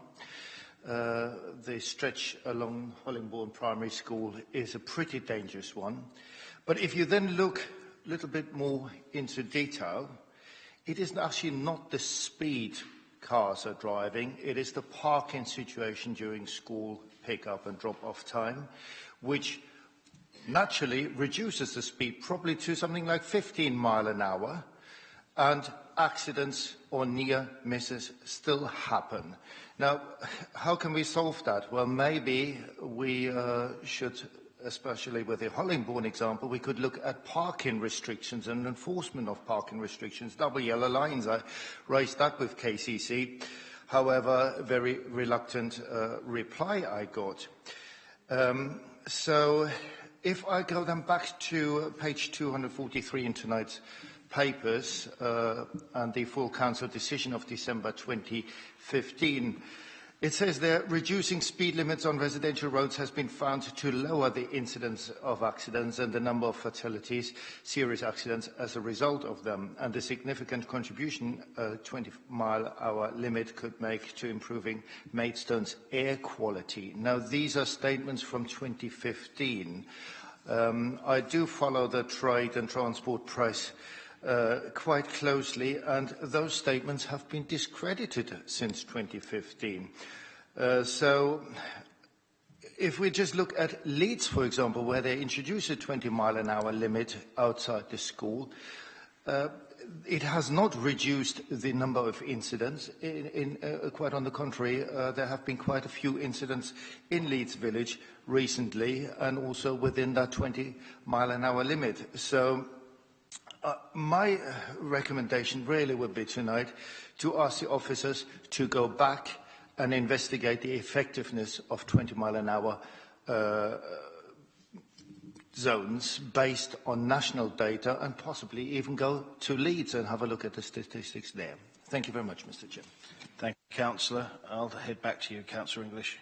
The stretch along Hollingbourne Primary School is a pretty dangerous one. But if you then look a little bit more into detail, it is actually not the speed cars are driving, it is the parking situation during school pick-up and drop-off time, which naturally reduces the speed probably to something like 15 miles an hour, and accidents or near misses still happen. Now, how can we solve that? Well, maybe we should, especially with the Hollingbourne example, we could look at parking restrictions and enforcement of parking restrictions. Double yellow lines, I raised that with KCC. However, very reluctant reply I got. So if I go then back to page 243 in tonight's papers and the full council decision of December 2015, it says there, reducing speed limits on residential roads has been found to lower the incidence of accidents and the number of fatalities, serious accidents as a result of them, and the significant contribution a 20-mile-hour limit could make to improving Maidstone's air quality. Now, these are statements from 2015. I do follow the trade and transport press quite closely, and those statements have been discredited since 2015. So if we just look at Leeds, for example, where they introduced a 20-mile-an-hour limit outside the school, it has not reduced the number of incidents. Quite on the contrary, there have been quite a few incidents in Leeds Village recently, and also within that 20-mile-an-hour limit. So my recommendation really would be tonight to ask the officers to go back and investigate the effectiveness of 20-mile-an-hour zones based on national data, and possibly even go to Leeds and have a look at the statistics there. Thank you very much, Mr. Chair. Thank you, Councillor. I'll head back to you, Councillor English.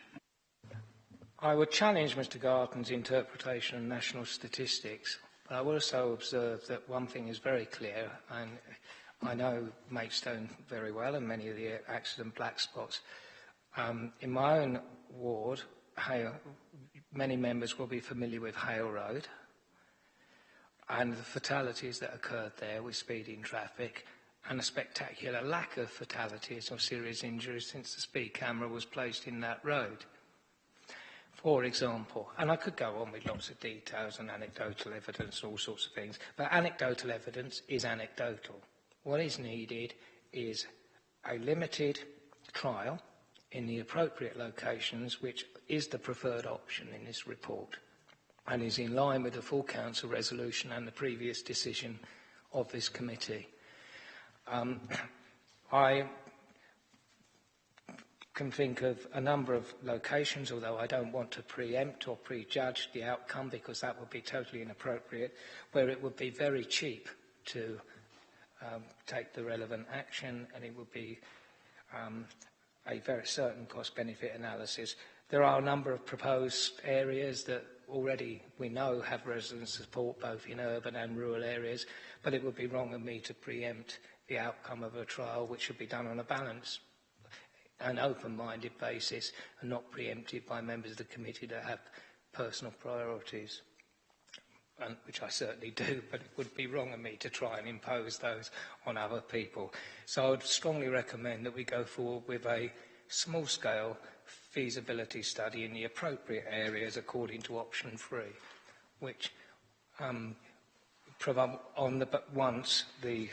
I would challenge Mr Garton's interpretation of national statistics. I will also observe that one thing is very clear, and I know Maidstone very well and many of the accident black spots. In my own ward, many members will be familiar with Hale Road and the fatalities that occurred there with speeding traffic, and a spectacular lack of fatalities or serious injuries since the speed camera was placed in that road. For example, and I could go on with lots of details and anecdotal evidence and all sorts of things, but anecdotal evidence is anecdotal. What is needed is a limited trial in the appropriate locations, which is the preferred option in this report, and is in line with the full council resolution and the previous decision of this committee. I can think of a number of locations, although I don't want to preempt or prejudge the outcome, because that would be totally inappropriate, where it would be very cheap to take the relevant action, and it would be a very certain cost-benefit analysis. There are a number of proposed areas that already we know have resident support, both in urban and rural areas, but it would be wrong of me to preempt the outcome of a trial, which should be done on a balance, an open-minded basis, and not preempted by members of the committee that have personal priorities, and which I certainly do, but it would be wrong of me to try and impose those on other people. So I would strongly recommend that we go forward with a small-scale feasibility study in the appropriate areas according to option 3, which once the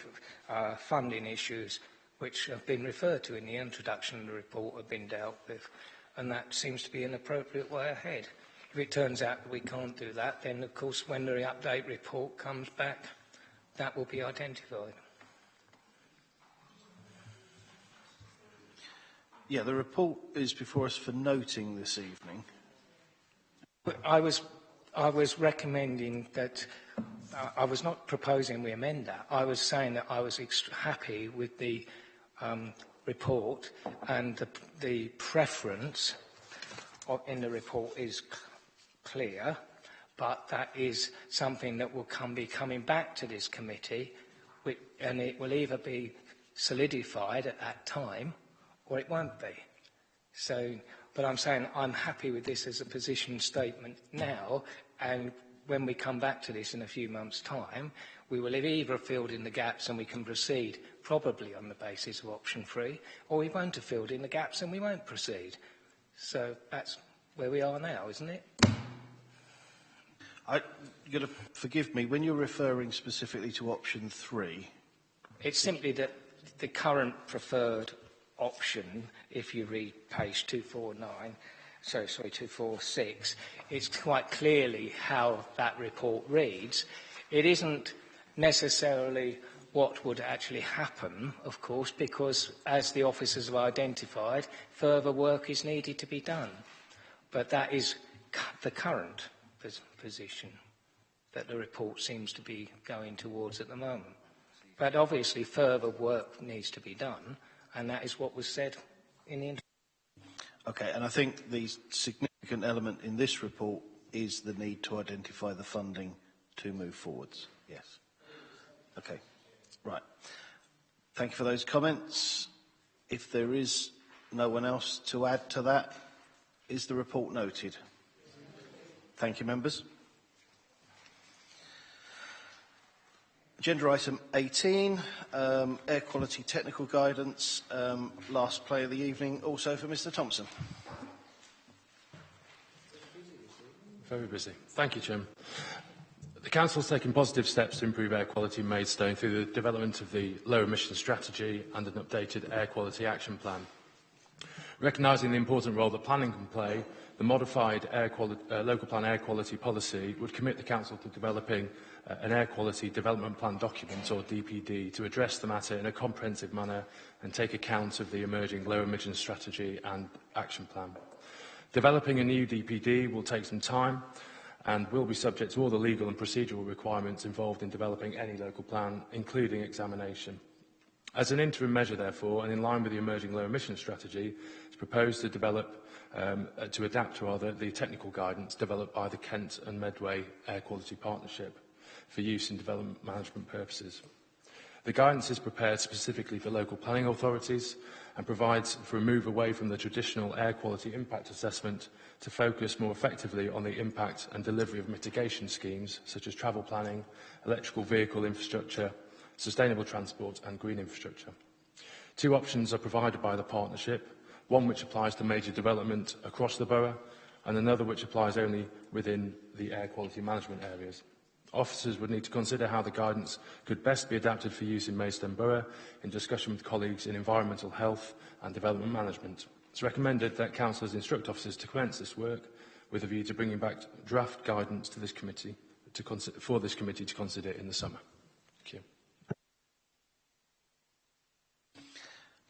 funding issues which have been referred to in the introduction of the report have been dealt with, and that seems to be an appropriate way ahead. If it turns out that we can't do that, then of course when the update report comes back, that will be identified. Yeah, the report is before us for noting this evening. I was recommending that, I was not proposing we amend that. I was saying that I was happy with the report, and the preference in the report is clear, but that is something that will be coming back to this committee, and it will either be solidified at that time or it won't be. So, but I'm saying I'm happy with this as a position statement now, and when we come back to this in a few months' time, we will have either filled in the gaps and we can proceed probably on the basis of option 3, or we won't have filled in the gaps and we won't proceed. So that's where we are now, isn't it? You're going to forgive me, when you're referring specifically to option 3... It's simply that the current preferred option, if you read page 246, it's quite clearly how that report reads. It isn't necessarily what would actually happen, of course, because, as the officers have identified, further work is needed to be done. But that is the current position that the report seems to be going towards at the moment. But obviously further work needs to be done, and that is what was said in the... Okay, and I think the significant element in this report is the need to identify the funding to move forwards. Yes. Okay, right. Thank you for those comments. If there is no one else to add to that, is the report noted? Thank you, members. Agenda item 18, air quality technical guidance, last play of the evening, also for Mr Thompson. Very busy. Thank you, Chairman. The Council has taken positive steps to improve air quality in Maidstone through the development of the low emission strategy and an updated air quality action plan. Recognising the important role that planning can play, the modified local plan air quality policy would commit the Council to developing an Air Quality Development Plan document, or DPD, to address the matter in a comprehensive manner and take account of the emerging low emission strategy and action plan. Developing a new DPD will take some time and will be subject to all the legal and procedural requirements involved in developing any local plan, including examination. As an interim measure, therefore, and in line with the emerging low emission strategy, it's proposed to adapt the technical guidance developed by the Kent and Medway Air Quality Partnership for use in development management purposes. The guidance is prepared specifically for local planning authorities and provides for a move away from the traditional air quality impact assessment to focus more effectively on the impact and delivery of mitigation schemes such as travel planning, electrical vehicle infrastructure, sustainable transport and green infrastructure. Two options are provided by the partnership, one which applies to major development across the borough and another which applies only within the air quality management areas. Officers would need to consider how the guidance could best be adapted for use in Maidstone Borough in discussion with colleagues in environmental health and development management. It's recommended that councillors instruct officers to commence this work with a view to bringing back draft guidance to this committee for this committee to consider in the summer. Thank you.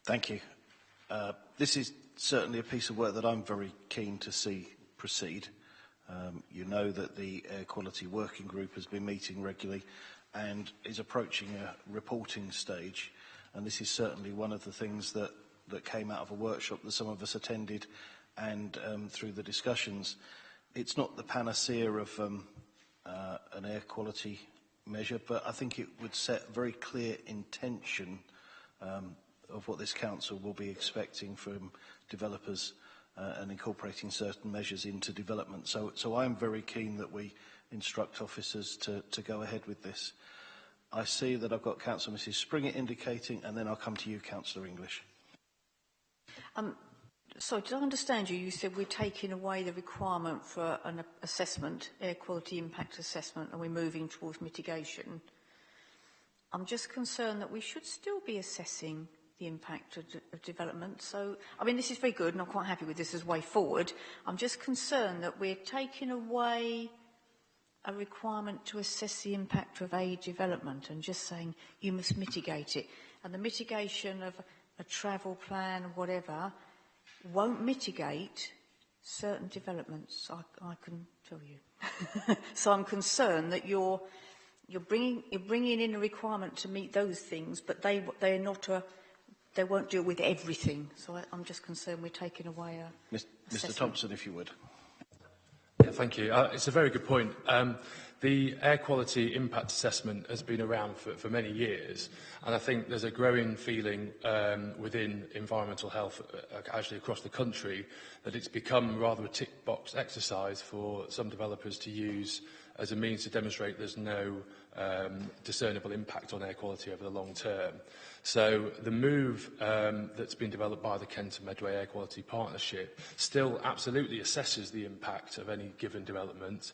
Thank you. This is certainly a piece of work that I'm very keen to see proceed. You know that the Air Quality Working Group has been meeting regularly and is approaching a reporting stage. And this is certainly one of the things that came out of a workshop that some of us attended and through the discussions. It's not the panacea of an air quality measure, but I think it would set a very clear intention of what this council will be expecting from developers and incorporating certain measures into development. So I'm very keen that we instruct officers to go ahead with this. I see that I've got Councillor Mrs Springer indicating, and then I'll come to you, Councillor English. So did I understand you? You said we're taking away the requirement for an assessment, air quality impact assessment, and we're moving towards mitigation. I'm just concerned that we should still be assessing the impact of development. So, I mean, this is very good and I'm quite happy with this as way forward. I'm just concerned that we're taking away a requirement to assess the impact of a development and just saying you must mitigate it. And the mitigation of a travel plan or whatever won't mitigate certain developments, I can tell you. So I'm concerned that you're bringing in a requirement to meet those things, but they're not they won't deal with everything. So I'm just concerned we're taking away a Mr Thompson, if you would. Yeah, thank you. It's a very good point. The air quality impact assessment has been around for many years, and I think there's a growing feeling within environmental health, actually across the country, that it's become rather a tick box exercise for some developers to use as a means to demonstrate there's no discernible impact on air quality over the long term. So the move that's been developed by the Kent and Medway Air Quality Partnership still absolutely assesses the impact of any given development.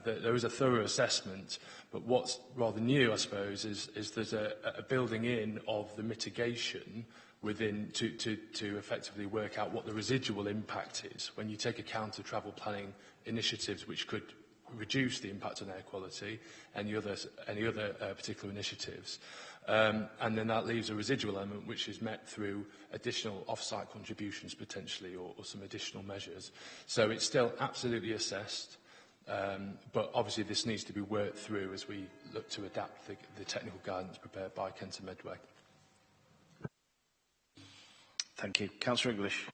There is a thorough assessment, but what's rather new, I suppose, is there's a building in of the mitigation within to effectively work out what the residual impact is when you take account of travel planning initiatives which could reduce the impact on air quality, any other particular initiatives. And then that leaves a residual element which is met through additional off-site contributions potentially or some additional measures. So it's still absolutely assessed, but obviously this needs to be worked through as we look to adapt the technical guidance prepared by Kent and Medway. Thank you. Councillor English.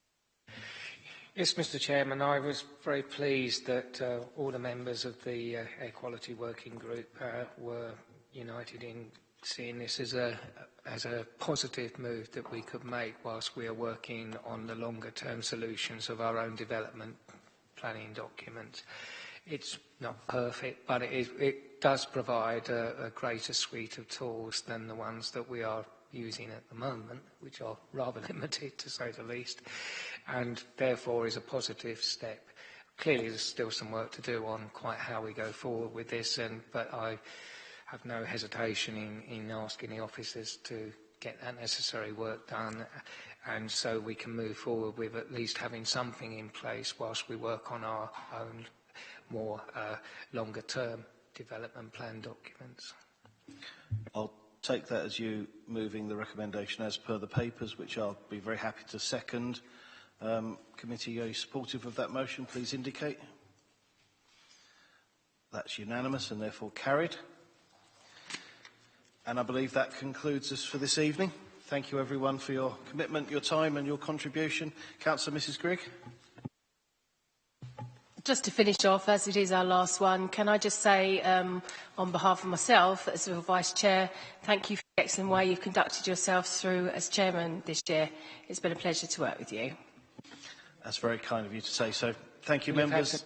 Yes, Mr. Chairman, I was very pleased that all the members of the Air Quality Working Group were united in seeing this as a positive move that we could make whilst we are working on the longer-term solutions of our own development planning documents. It's not perfect, but it does provide a greater suite of tools than the ones that we are using at the moment, which are rather limited, to say the least, and therefore is a positive step. Clearly, there's still some work to do on quite how we go forward with this, but I have no hesitation in asking the officers to get that necessary work done, and so we can move forward with at least having something in place whilst we work on our own more longer-term development plan documents. I'll take that as you moving the recommendation as per the papers, which I'll be very happy to second. Committee, are you supportive of that motion? Please indicate. That's unanimous and therefore carried. And I believe that concludes us for this evening. Thank you everyone for your commitment, your time and your contribution. Councillor Mrs Grigg. Just to finish off, as it is our last one, can I just say, on behalf of myself, as your Vice Chair, thank you for the excellent way you've conducted yourself through as Chairman this year. It's been a pleasure to work with you. That's very kind of you to say so. Thank you, members.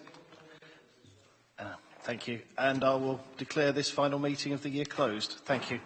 Thank you. And I will declare this final meeting of the year closed. Thank you.